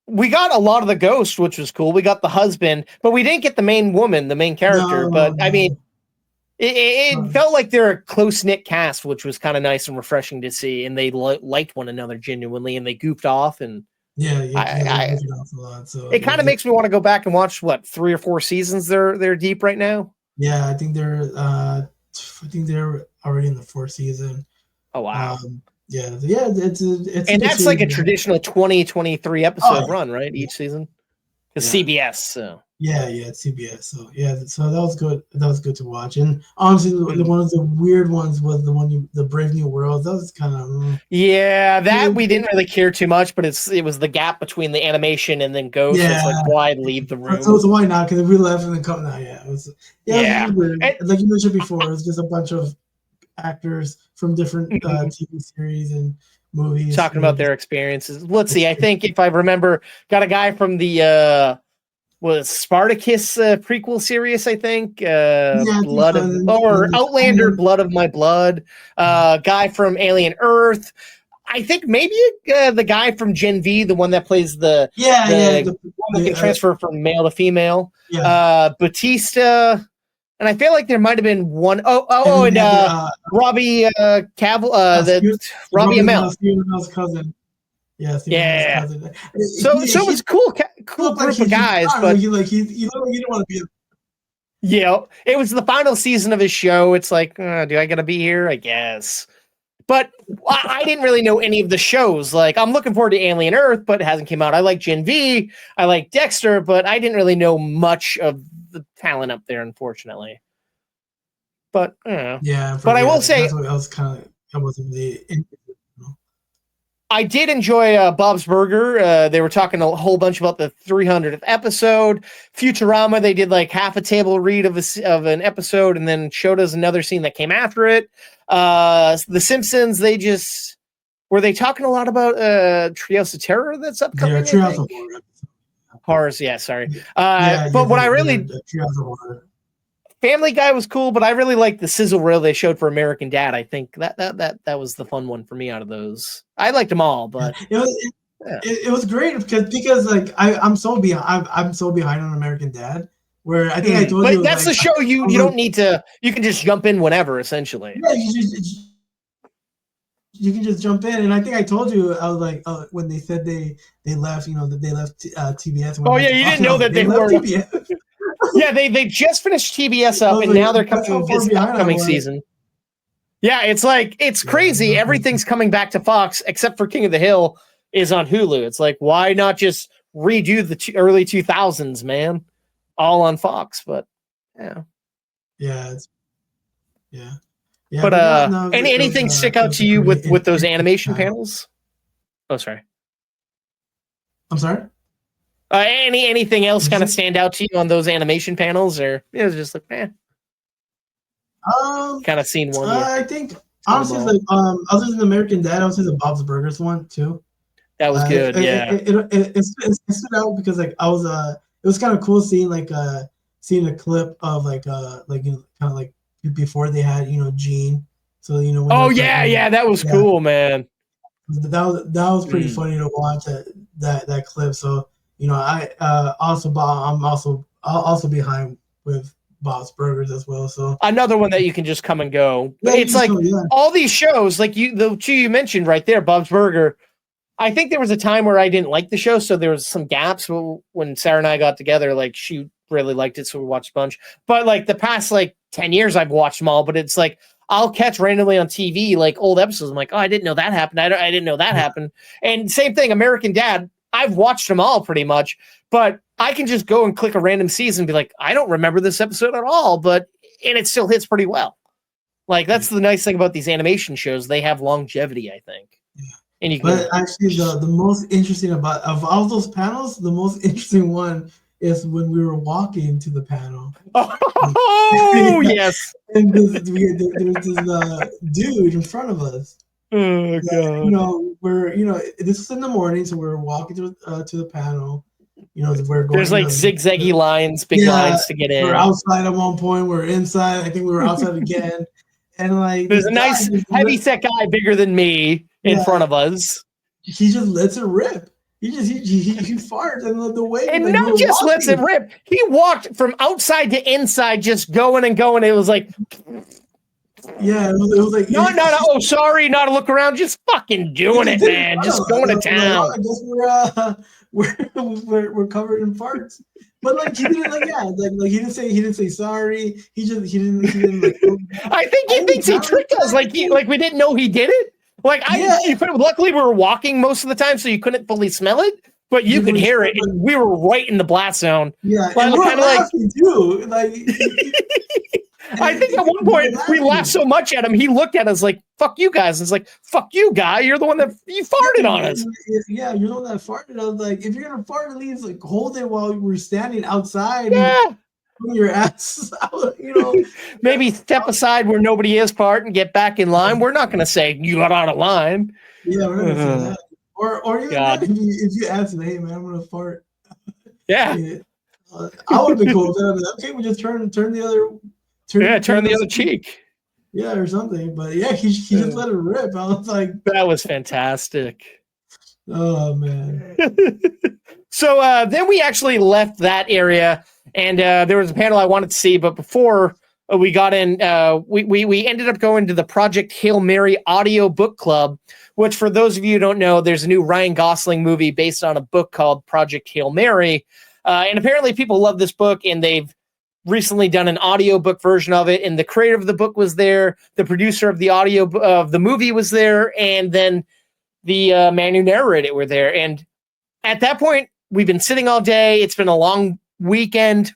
we got a lot of the ghost, which was cool. We got the husband, but we didn't get the main woman, the main character. I mean, it felt like they're a close-knit cast, which was kind of nice and refreshing to see. And they liked one another genuinely, and they goofed off. And they goofed off a lot. So it kind of makes me want to go back and watch 3 or 4 seasons. They're deep right now. Yeah, I think they're already in the 4th season. Oh wow. It's and that's like a traditional 20-23 episode run, right? Each season. It's CBS, so it's CBS. So that was good. That was good to watch. And honestly, one of the weird ones was the Brave New World. That was kind of we didn't really care too much, but it was the gap between the animation and then Ghost. Yeah. It's like why leave the room? So why not? Because if we left and then come now, it was weird. Like you mentioned before, it was just a bunch of actors from different TV series and movies talking about their experiences. Let's see. I think if I remember, got a guy from the Spartacus prequel series. I think Outlander, Blood of My Blood. Guy from Alien Earth. I think maybe the guy from Gen V, the one that plays the one that can transfer from male to female. Batista. And I feel like there might have been one. Robbie Cavill, Robbie Amell. Stephen Amell's cousin. Cousin. So it was cool group of guys, but you don't want to be. It was the final season of his show. It's like, do I got to be here? I guess. But I didn't really know any of the shows. Like, I'm looking forward to Alien Earth, but it hasn't come out. I like Gen V. I like Dexter, but I didn't really know much of the talent up there, unfortunately. But but I will say, I wasn't really. I did enjoy Bob's Burger. They were talking a whole bunch about the 300th episode. Futurama, they did like half a table read of an episode and then showed us another scene that came after it. The Simpsons, were they talking a lot about Treehouse of Terror that's upcoming? Yeah, Treehouse of Horrors, sorry. But what I really... Treehouse of Horror. Family Guy was cool, but I really liked the sizzle reel they showed for American Dad. I think that was the fun one for me out of those. I liked them all, but it was great because like I'm so behind on American Dad. Where I think I told you, but that's the show you don't need to. You can just jump in whenever, essentially. Yeah, you can just jump in, and I think I told you I was like when they said they left, that they left TBS. You didn't know that they were TBS. They just finished TBS up, and now they're coming to this upcoming season. Yeah, it's crazy. Everything's coming back to Fox except for King of the Hill is on Hulu. It's like, why not just redo the early 2000s, man? all on Fox, but yeah. Yeah. Yeah. Yeah. But no, anything stick out to you with those animation panels? Oh, sorry. I'm sorry. Anything else kind of stand out to you on those animation panels, or it was just like, kind of seen one. I think honestly, like other than American Dad, I would say the Bob's Burgers one too. That was good. It stood out because like I was it was kind of cool seeing seeing a clip of kind of like before they had Gene. So when that was cool, man. That was pretty funny to watch that clip. So I I'm also behind with Bob's Burgers as well. So another one that you can just come and go. But it's like all these shows, like the two you mentioned right there, Bob's Burger. I think there was a time where I didn't like the show, so there was some gaps when Sarah and I got together. Like she really liked it, so we watched a bunch. But like the past 10 years, I've watched them all. But it's like I'll catch randomly on TV like old episodes. I'm like, oh, I didn't know that happened. I didn't know that happened. And same thing, American Dad. I've watched them all pretty much, but I can just go and click a random season and be like, I don't remember this episode at all, and it still hits pretty well. Like that's the nice thing about these animation shows. They have longevity, I think. Yeah. And but actually the most interesting of all those panels, the most interesting one is when we were walking to the panel. Oh, yes. And there was this dude in front of us. Oh, God. This was in the morning, so we're walking to the panel. We're going. There's zigzaggy lines, big lines to get in. We're outside at one point. We're inside. I think we were outside again. And there's a nice heavy-set guy bigger than me in front of us. He just lets it rip. He farts, and the way and not just lets it rip. He walked from outside to inside, just going and going. It was like. Yeah, it was like no. Oh, sorry, not a look around. Just fucking doing it, man. Just going to town. I guess we're covered in farts. But he didn't he didn't say sorry. He didn't I think he thinks he tricked us. Like we didn't know he did it. Luckily we were walking most of the time, so you couldn't fully smell it. But you could hear it. And we were right in the blast zone. Yeah, and we're laughing too. I think at one point we laughed so much at him, he looked at us like, fuck you guys. It's like, fuck you, guy. You're the one that you farted on us. Yeah, you're the one that farted. I was like, if you're going to fart, at least hold it while we're standing outside. Yeah. And your ass out, Maybe step aside where nobody is, part and get back in line. We're not going to say you got out of line. Yeah, we're going to say that. Or even if you ask me, hey, man, I'm going to fart. Yeah. I would have been cool with that. Like, okay, we just turn the other... Turn the other cheek. Yeah, or something. But yeah, he just let it rip. I was like, that was fantastic. Oh man. So then we actually left that area, and there was a panel I wanted to see, but before we got in, we ended up going to the Project Hail Mary audio book club, which for those of you who don't know, there's a new Ryan Gosling movie based on a book called Project Hail Mary, and apparently people love this book, and they've recently done an audiobook version of it, and the creator of the book was there, the producer of the audio of the movie was there, and then the man who narrated it were there. And at that point, we've been sitting all day. It's been a long weekend.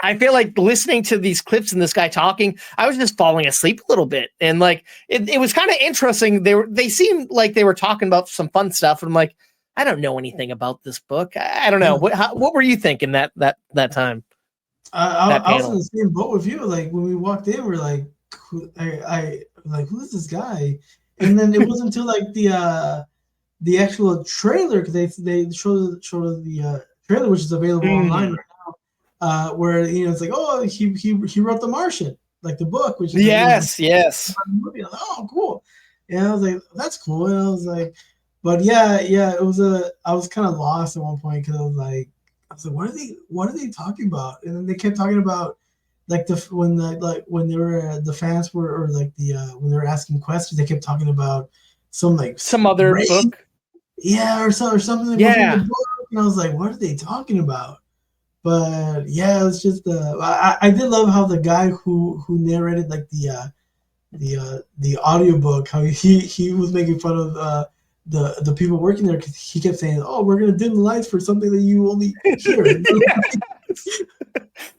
I feel like listening to these clips and this guy talking, I was just falling asleep a little bit. And it was kind of interesting. They seemed like they were talking about some fun stuff. And I'm like, I don't know anything about this book. I don't know. What were you thinking that time? I was in the same boat with you. Like when we walked in, we're like, who's this guy? And then it wasn't until the actual trailer, because they showed the trailer, which is available online right now, where it's like, oh, he wrote The Martian, like the book, which is yes. Movie. Like, oh, cool. And I was like, that's cool. And I was like, but yeah, it was I was kind of lost at one point because I was like, what are they talking about? And then they kept talking about when they were the fans were, or when they were asking questions, they kept talking about some other book. Yeah, or something. Yeah. The book. And I was like, what are they talking about? But yeah, it was just I did love how the guy who narrated the audiobook, how he was making fun of the people working there, because he kept saying, "Oh, we're gonna dim the lights for something that you only hear."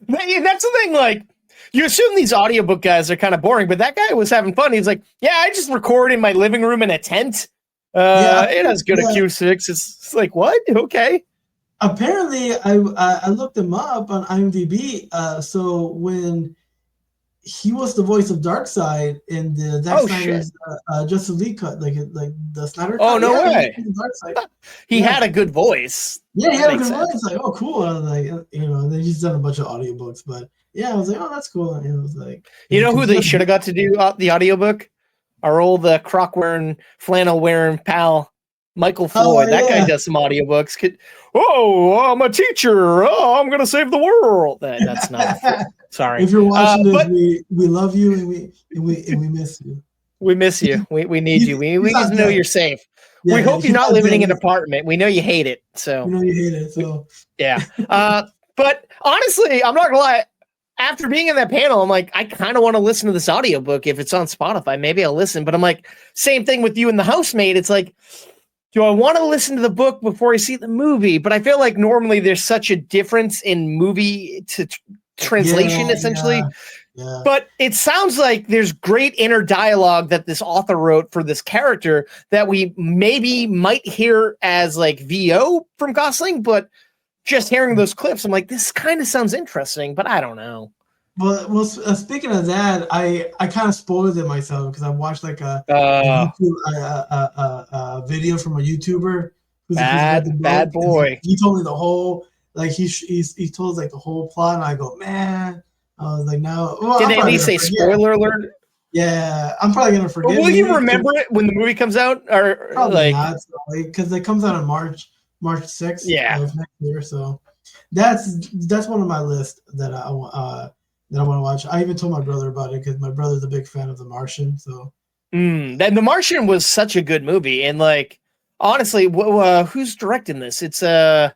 That's the thing. Like, you assume these audiobook guys are kind of boring, but that guy was having fun. He's like, yeah, I just record in my living room in a tent. It has good acoustics. It's like, what? Okay. Apparently, I looked him up on IMDb. So when he was the voice of Darkseid in the Zack Snyder's Justice League cut, like the Snyder cut. Oh, no way. He Yeah. had a good voice. Yeah, he had a good voice. Like, oh, cool. I was like, then he's done a bunch of audiobooks, but yeah, I was like, oh, that's cool. And it was like, you know who they should have got to do the audiobook? Our old croc wearing, flannel wearing pal, Michael Floyd. That guy does some audiobooks. I'm a teacher. Oh, I'm gonna save the world. That's not. Sorry. If you're watching this, we love you and we miss you. We miss you. We need you. We just know you're safe. Yeah, we hope you're not living in an apartment. We know you hate it. So we know you hate it. So yeah. But honestly, I'm not gonna lie. After being in that panel, I'm like, I kind of want to listen to this audiobook. If it's on Spotify, maybe I'll listen. But I'm like, same thing with you and the housemate. It's like, do I want to listen to the book before I see the movie? But I feel like normally there's such a difference in movie to translation, essentially. Yeah. But it sounds like there's great inner dialogue that this author wrote for this character that we maybe might hear as like VO from Gosling, but just hearing those clips, I'm like, this kind of sounds interesting, but I don't know. Well, speaking of that, I kind of spoiled it myself because I watched like a video from a YouTuber who's bad boy. He told me the whole he told like the whole plot, and I go, man. I was like, no. Well, did they at least say spoiler alert? Yeah, I'm probably gonna forget. Will you remember it when the movie comes out, or probably not? Because it comes out on March 6th of next year. So that's one of my list that I want to watch. I even told my brother about it because my brother's a big fan of The Martian. So then The Martian was such a good movie, and like honestly, who's directing this? It's the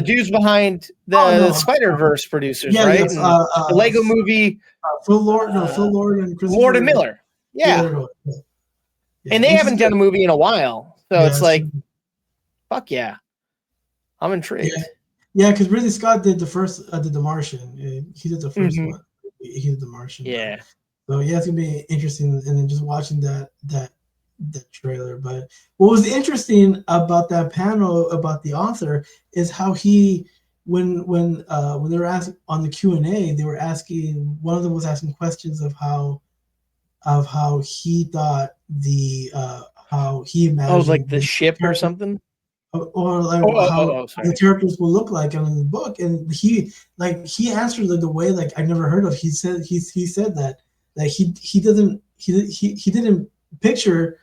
dudes behind the Spider-Verse producers, right? The Lego movie. Phil Lord and Chris Lord and Miller. Yeah. And they haven't done a movie in a while, so it's like, fuck yeah, I'm intrigued. Yeah, because Ridley Scott did the first, did The Martian. He did the first one. He did The Martian. Yeah. So yeah, it's gonna be interesting, and then just watching that trailer. But what was interesting about that panel about the author is how he, when they were asked on the Q&A, they were asking, one of them was asking questions of how he thought how he imagined like the ship or something, or like how the characters will look like in the book, and he answered the way like I never heard of. He said that he didn't picture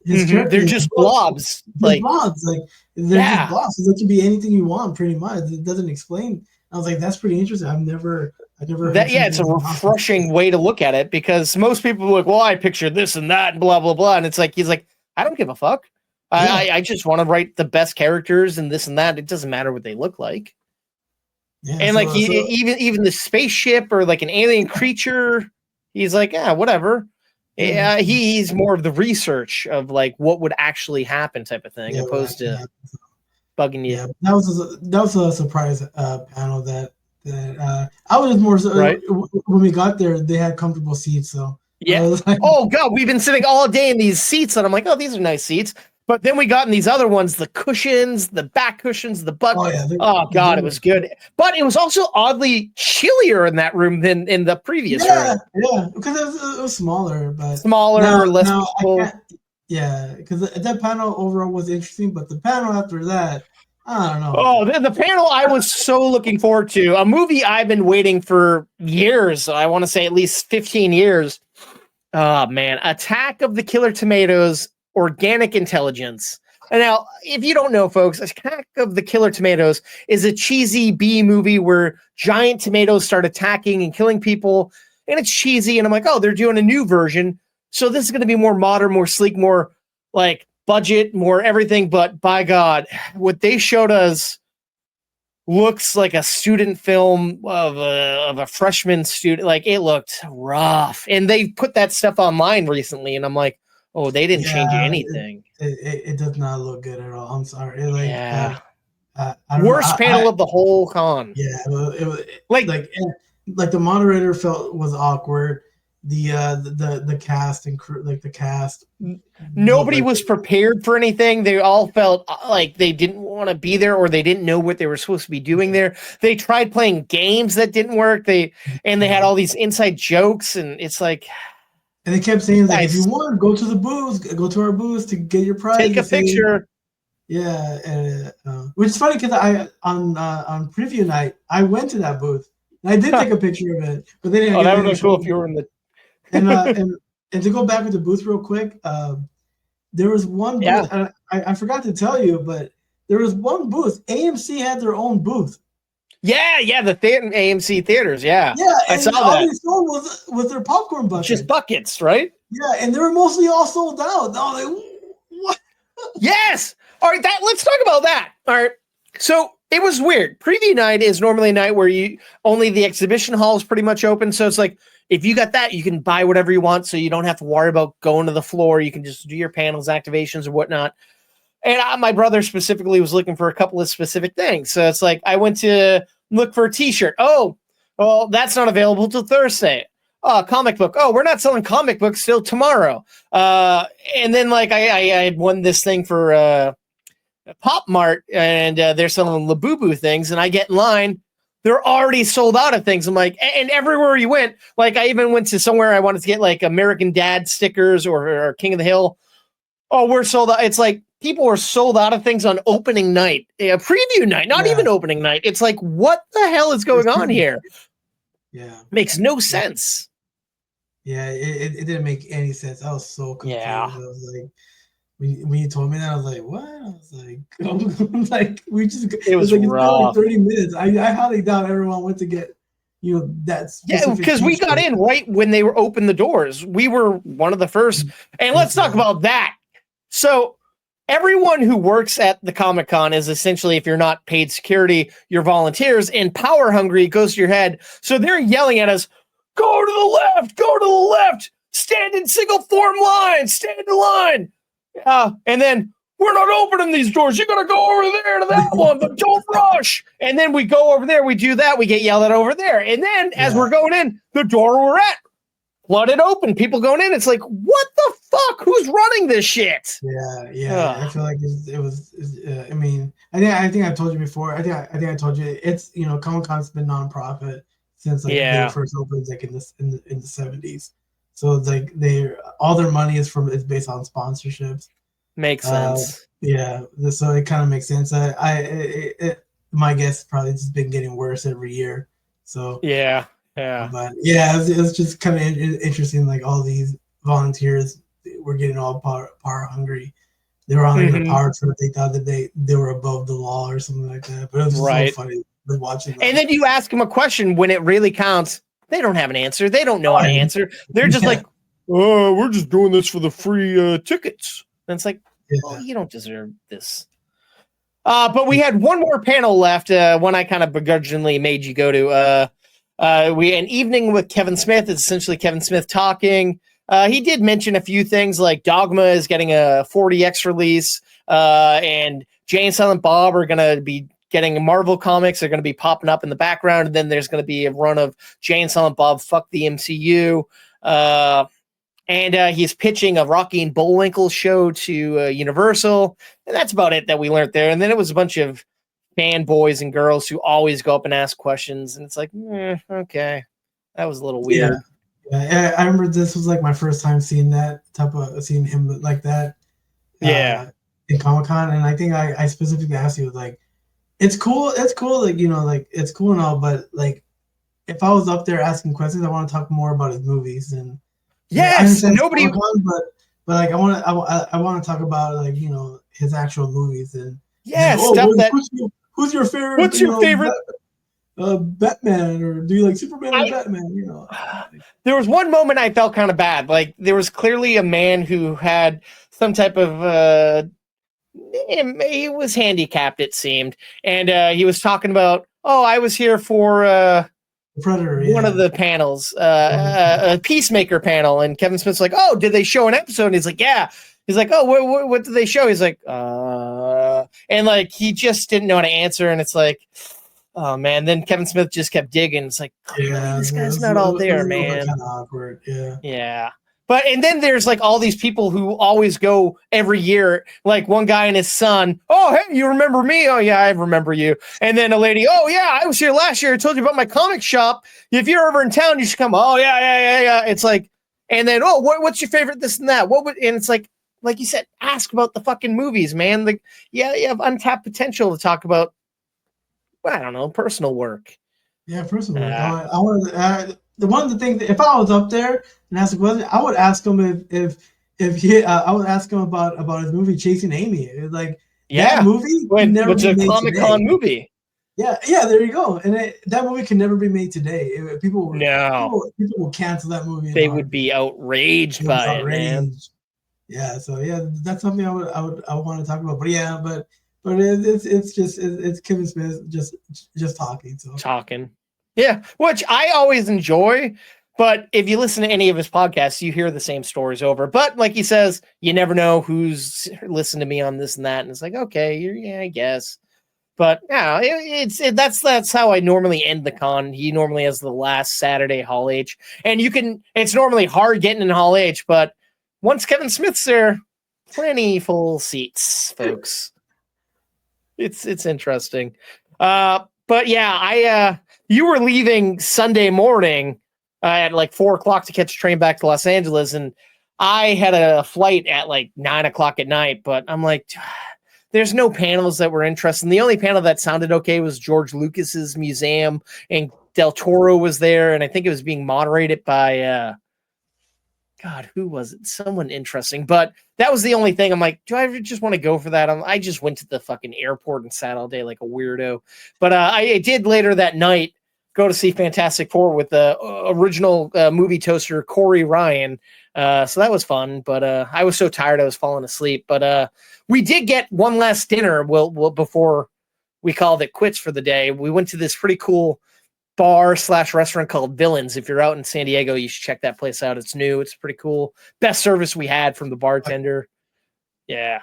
his characters. They're just blobs. They're just blobs. So they can be anything you want, pretty much. It doesn't explain. I was like, that's pretty interesting. I've never heard that. Yeah, it's a refreshing way to look at it, because most people are like, well, I picture this and that and blah blah blah, and it's like he's like, I don't give a fuck. I just want to write the best characters and this and that. It doesn't matter what they look like. Yeah, and like even the spaceship or like an alien creature, he's like, yeah, whatever. Yeah, he's more of the research of like what would actually happen type of thing, opposed to bugging you. Yeah, that was a surprise panel that I was more when we got there. They had comfortable seats, so yeah. Like, oh god, we've been sitting all day in these seats, and I'm like, oh, these are nice seats. But then we got in these other ones, the cushions, the back cushions, the butt. Oh god, it was good. But it was also oddly chillier in that room than in the previous room. Yeah, because it was smaller, but less people. Yeah, because that panel overall was interesting, but the panel after that, I don't know. Oh, the panel I was so looking forward to. A movie I've been waiting for years. I want to say at least 15 years. Oh man, Attack of the Killer Tomatoes. Organic Intelligence. And now, if you don't know, folks, Attack of the Killer Tomatoes is a cheesy B movie where giant tomatoes start attacking and killing people, and it's cheesy. And I'm like, oh, they're doing a new version, so this is going to be more modern, more sleek, more like budget, more everything. But by God, what they showed us looks like a student film of a freshman student. Like, it looked rough, and they put that stuff online recently, and I'm like, oh, they didn't change anything. It does not look good at all. I'm sorry. I don't Worst know. panel of the whole con. Yeah, it was Like like the moderator was awkward. The cast and crew, like the cast, nobody was prepared for anything. They all felt like they didn't want to be there, or they didn't know what they were supposed to be doing there. They tried playing games that didn't work. They had all these inside jokes, and it's like, and they kept saying like, guys, if you want, go to our booth to get your prize. take a picture. Yeah, which is funny because I on preview night I went to that booth and I did take a picture of it, but they didn't. Oh, that would be cool if you were in the. And to go back with the booth real quick, there was one booth. Yeah. I forgot to tell you, but there was one booth. AMC had their own booth. Yeah, the AMC theaters. Yeah, I saw all that. they sold was their popcorn buckets. Just buckets, right? Yeah, and they were mostly all sold out. What? Yes. All right, let's talk about that. All right. So it was weird. Preview night is normally a night where only the exhibition hall is pretty much open. So it's like, if you got that, you can buy whatever you want. So you don't have to worry about going to the floor. You can just do your panels, activations, or whatnot. And my brother specifically was looking for a couple of specific things. So it's like, I went to look for a t-shirt. Oh, well, that's not available till Thursday. Comic book. Oh, we're not selling comic books till tomorrow. And then like I had won this thing for Pop Mart, and they're selling Labubu things, and I get in line. They're already sold out of things. I'm like, and everywhere you went, like I even went to somewhere I wanted to get like American Dad stickers or King of the Hill. Oh, we're sold out. It's like people are sold out of things on opening night, preview night, not even opening night. It's like, what the hell is going on here? Yeah, makes no sense. Yeah, it didn't make any sense. I was so confused. Yeah. I was like, when you told me that, I was like, what? I was like, like we just it was like, rough. It's only 30 minutes. I highly doubt everyone went to get, that. Yeah, because we got in right when they were open the doors. We were one of the first. And let's talk about that. So everyone who works at the Comic-Con is essentially, if you're not paid security, you're volunteers, and power hungry goes to your head. So they're yelling at us, go to the left, stand in single form line, stand in line. And then, we're not opening these doors. You're going to go over there to that one, but don't rush. And then we go over there, we do that, we get yelled at over there. And then as we're going in, the door we're at, flooded open, people going in. It's like, what the fuck? Who's running this shit? Yeah. I feel like it was. I mean, I think I told you before. I think I told you it's Comic-Con's been nonprofit since like they first opened like in the 70s. So it's like all their money is based on sponsorships. Makes sense. So it kind of makes sense. My guess is probably it's been getting worse every year. So but it was just kind of interesting. Like all these volunteers were getting all power hungry. They were on the power trip. They thought that they were above the law or something like that. But it was just so funny watching that. And then you ask them a question when it really counts. They don't have an answer. They don't know how to answer. They're just like, oh, we're just doing this for the free tickets. And it's like, well, you don't deserve this. But we had one more panel left. One I kind of begrudgingly made you go to. An evening with Kevin Smith. It's essentially Kevin Smith talking. He did mention a few things like Dogma is getting a 40X release, and Jay and Silent Bob are going to be getting Marvel comics. They're going to be popping up in the background, and then there's going to be a run of Jay and Silent Bob Fuck the MCU. And he's pitching a Rocky and Bullwinkle show to Universal, and that's about it that we learned there. And then it was a bunch of fanboys and girls who always go up and ask questions, and it's like, okay, that was a little weird. Yeah, I remember this was like my first time seeing him like that. In Comic-Con, and I think I specifically asked you like, it's cool, like like it's cool and all, but like if I was up there asking questions, I want to talk more about his movies and nobody. But like I want to talk about like his actual movies and who's your favorite? What's your favorite? Batman, or do you like Superman or Batman? There was one moment I felt kind of bad. Like there was clearly a man who had some type of he was handicapped, it seemed, and he was talking about, I was here for Predator, one of the panels, a Peacemaker panel, and Kevin Smith's like, did they show an episode? And he's like, yeah. He's like, what did they show? He's like, And like he just didn't know how to answer, and it's like, oh man. Then Kevin Smith just kept digging. It's like, clearly this guy's not all there, man. Kind of awkward, yeah. Yeah. But and then there's like all these people who always go every year, like one guy and his son. Oh, hey, you remember me? Oh, yeah, I remember you. And then a lady, oh, yeah, I was here last year. I told you about my comic shop. If you're ever in town, you should come. Oh, yeah. It's like, and then, oh, what's your favorite this and that? And it's like you said, ask about the fucking movies, man. Like, yeah, you have untapped potential to talk about, I don't know, personal work. Yeah, personal work. I want the one of the things, if I was up there and asked a question, I would ask him if he, I would ask him about his movie Chasing Amy. Like, that movie was a Comic-Con movie. Yeah, there you go. And that movie can never be made today. People will cancel that movie. They would be outraged by it, man. Yeah, so yeah, that's something I would want to talk about. But yeah, but it's Kevin Smith just talking. So talking. Yeah, which I always enjoy, but if you listen to any of his podcasts, you hear the same stories over. But like he says, you never know who's listened to me on this and that, and it's like, okay, yeah, I guess. But yeah, that's how I normally end the con. He normally has the last Saturday Hall H, and it's normally hard getting in Hall H, but once Kevin Smith's there, plenty full seats, folks. It's interesting. But yeah, you were leaving Sunday morning at like 4:00 to catch a train back to Los Angeles, and I had a flight at like 9:00 at night. But I'm like, there's no panels that were interesting. The only panel that sounded okay was George Lucas's museum, and Del Toro was there, and I think it was being moderated by God, who was it? Someone interesting. But that was the only thing. I'm like, do I just want to go for that? I just went to the fucking airport and sat all day like a weirdo. But I did later that night go to see Fantastic Four with the original movie toaster, Corey Ryan. So that was fun. But I was so tired I was falling asleep. But we did get one last dinner before we called it quits for the day. We went to this pretty cool bar/restaurant called Villains. If you're out in San Diego, you should check that place out. It's new. It's pretty cool. Best service we had from the bartender. Yeah.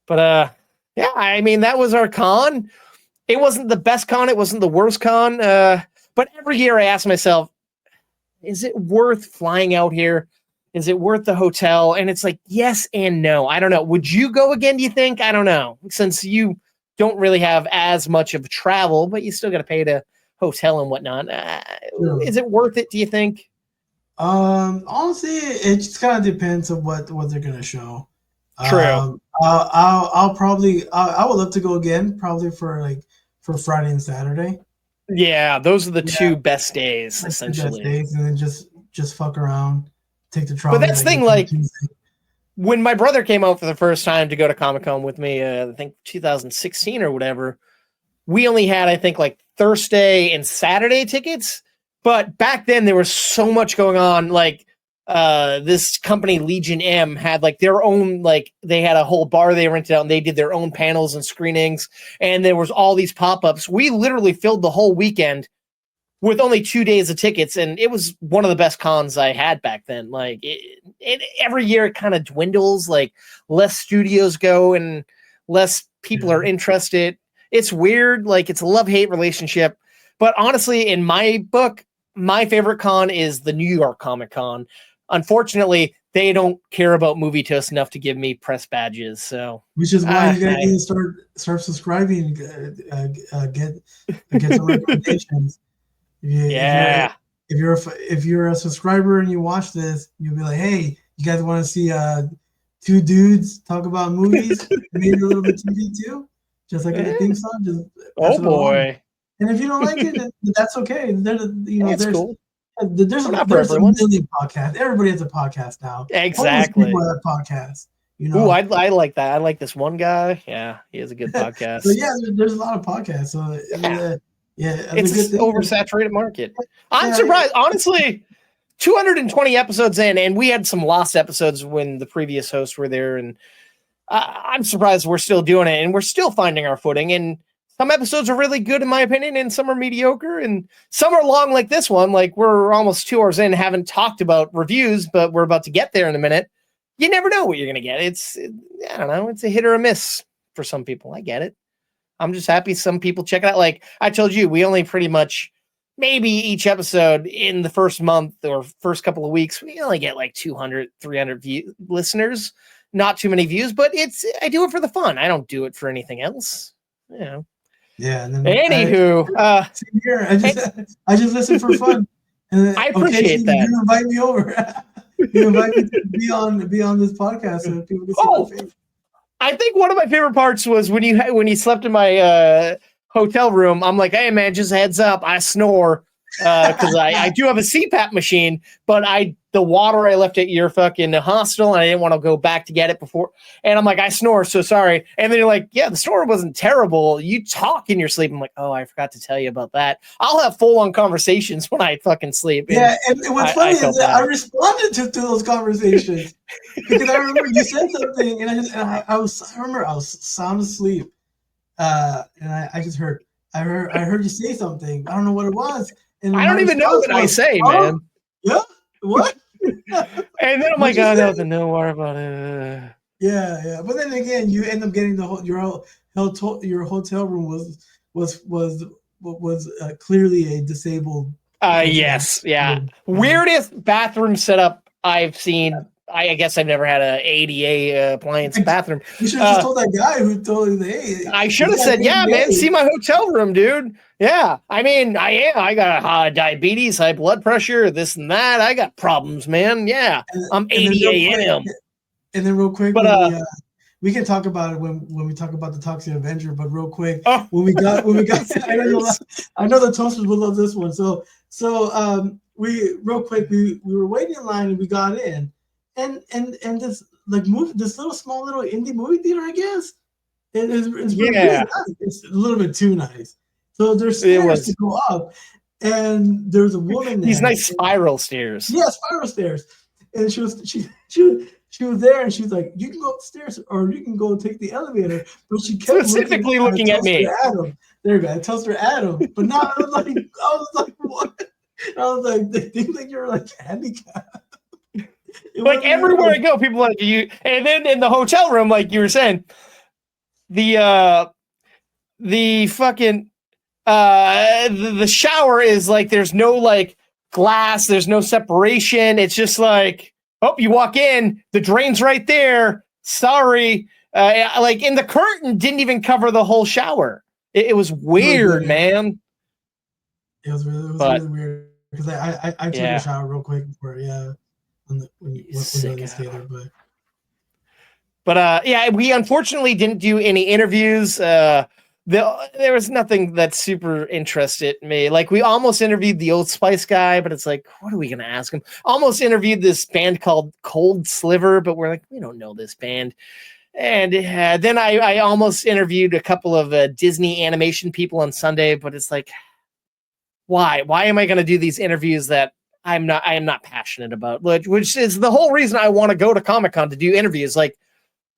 But yeah, I mean, that was our con. It wasn't the best con. It wasn't the worst con. But every year I ask myself, is it worth flying out here? Is it worth the hotel? And it's like, yes and no. I don't know. Would you go again, do you think? I don't know. Since you don't really have as much of travel, but you still got to pay to hotel and whatnot. Is it worth it, do you think? Honestly, it just kind of depends on what they're gonna show. True. I would love to go again, probably for Friday and Saturday. Yeah, those are the two best days, essentially. Best days, and then just fuck around, take the trolley. But that's the thing, like when my brother came out for the first time to go to Comic-Con with me, I think 2016 or whatever, we only had, I think, like Thursday and Saturday tickets. But back then there was so much going on. Like this company Legion M had like their own, like they had a whole bar they rented out and they did their own panels and screenings. And there was all these pop-ups. We literally filled the whole weekend with only 2 days of tickets. And it was one of the best cons I had back then. Like every year it kind of dwindles, like less studios go and less people are interested. It's weird. Like it's a love-hate relationship. But honestly, in my book, my favorite con is the New York Comic Con. Unfortunately, they don't care about Movie Toast enough to give me press badges. So, which is why you guys need to start subscribing, get some recommendations. If you're a subscriber and you watch this, you'll be like, hey, you guys want to see two dudes talk about movies? Maybe a little bit TV too, just like in the theme song. Just oh boy. And if you don't like it, then that's okay. There's cool. There's a million podcasts. Everybody has a podcast now. Exactly. People have podcasts. Ooh, I like that. I like this one guy. Yeah, he has a good podcast. So yeah, there's a lot of podcasts. So it's an oversaturated market. I'm surprised, honestly. 220 episodes in, and we had some lost episodes when the previous hosts were there, and I'm surprised we're still doing it, and we're still finding our footing. And some episodes are really good, in my opinion, and some are mediocre, and some are long like this one. Like, we're almost 2 hours in, haven't talked about reviews, but we're about to get there in a minute. You never know what you're going to get. I don't know, it's a hit or a miss for some people. I get it. I'm just happy some people check it out. Like I told you, we only pretty much maybe each episode in the first month or first couple of weeks, we only get like 200, 300 listeners. Not too many views, but I do it for the fun. I don't do it for anything else. You know. Yeah. And then anywho, here, I just listen for fun. And I appreciate that. You invite me over. You invite me to be on this podcast so people can see my face. I think one of my favorite parts was when you slept in my hotel room. I'm like, hey man, just heads up, I snore because I do have a CPAP machine, but the water I left at your fucking hostel, and I didn't want to go back to get it before. And I'm like, I snore, so sorry. And then you're like, yeah, the snore wasn't terrible. You talk in your sleep. I'm like, oh, I forgot to tell you about that. I'll have full-on conversations when I fucking sleep. Yeah, and what's funny is that I responded to those conversations because I remember you said something, and I remember I was sound asleep, and I just heard you say something. I don't know what it was. And I don't even know what I say, man. Yeah. What? And then I'm like, oh, nothing. Don't worry about it. Yeah. But then again, you end up getting your hotel room was clearly a disabled. Yes, yeah. Weirdest bathroom setup I've seen. I guess I've never had an ADA appliance bathroom. You should have just told that guy who told you, hey. I should have said, yeah, man, see my hotel room, dude. Yeah. I mean, I got diabetes, high blood pressure, this and that. I got problems, man. Yeah. I'm ADA. And then real quick, we can talk about it when we talk about the Toxic Avenger, but real quick, when we got I know the toasters will love this one. So we were waiting in line and we got in. And this small little indie movie theater, I guess, it's pretty nice. It's a little bit too nice. So there's stairs to go up, and there's a woman there. These nice spiral stairs. Yeah, spiral stairs. And she was there, and she was like, "You can go up the stairs, or you can go take the elevator." But she kept specifically looking at me. Adam. There you go. I told her Adam. But now I was like, what? I was like, they think that you're like handicapped. Like everywhere I go, people like you. And then in the hotel room, like you were saying, the fucking the shower is like there's no like glass, there's no separation. It's just like, oh, you walk in, the drain's right there. Sorry, like in the curtain didn't even cover the whole shower. It was weird, man. It was really weird because I took a shower real quick before, when you together, but we unfortunately didn't do any interviews. There was nothing that super interested me. Like we almost interviewed the Old Spice guy, but it's like, what are we gonna ask him? Almost interviewed this band called Cold Sliver, but we're like, we don't know this band. And then I almost interviewed a couple of Disney animation people on Sunday, but it's like, why am I going to do these interviews that I am not passionate about, which is the whole reason I want to go to Comic-Con to do interviews. Like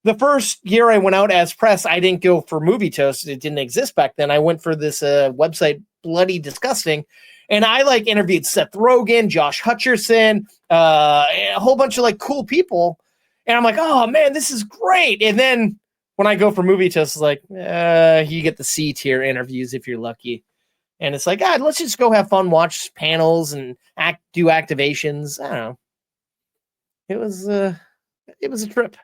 the first year I went out as press, I didn't go for Movie Toast. It didn't exist back then. I went for this website, Bloody Disgusting. And I like interviewed Seth Rogen, Josh Hutcherson, a whole bunch of like cool people. And I'm like, oh man, this is great. And then when I go for Movie Toast, it's like, you get the C tier interviews if you're lucky. And it's like, let's just go have fun, watch panels and do activations. I don't know. It was a trip.